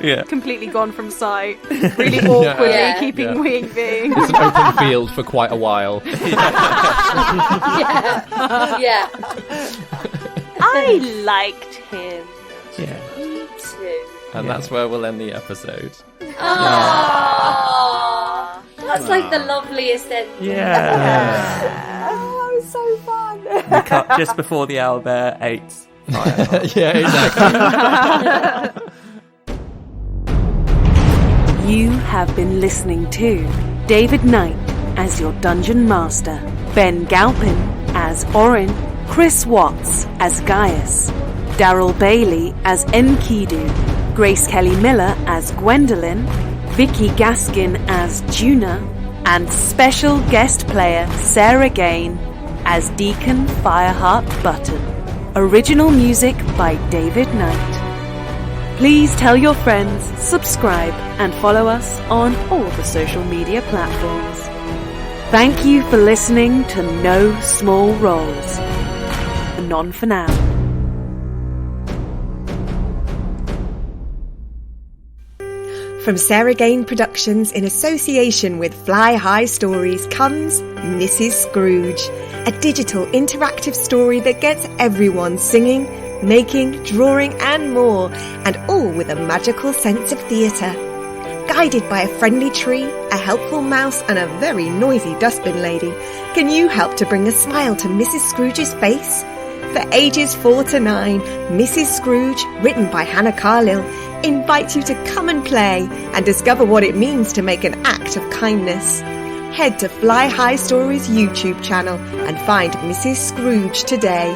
Yeah. Completely gone from sight. Really awkwardly keeping waving. It's an open field for quite a while. Yeah. I liked him. Yeah. Me too. And that's where we'll end the episode. Aww. That's like the loveliest ending. Yeah. Oh, it was so fun. We cut just before the owlbear ate Fireheart. Yeah, exactly. You have been listening to David Knight as your Dungeon Master, Ben Galpin as Orryn, Chris Watts as Gaius, Darrel Bailey as Enkidu, Grace Kelly Miller as Gwendellyn, Vicky Gaskin as Juna, and special guest player Sarah Gain as Deacon Fireheart Button. Original music by David Knight. Please tell your friends, subscribe, and follow us on all the social media platforms. Thank you for listening to No Small Roles. None for now. From Sarah Gain Productions in association with Fly High Stories comes Mrs. Scrooge, a digital interactive story that gets everyone singing, making, drawing and more, and all with a magical sense of theatre. Guided by a friendly tree, a helpful mouse and a very noisy dustbin lady, can you help to bring a smile to Mrs. Scrooge's face? For ages 4 to 9, Mrs. Scrooge, written by Hannah Carlill, invites you to come and play and discover what it means to make an act of kindness. Head to Fly High Stories YouTube channel and find Mrs. Scrooge today.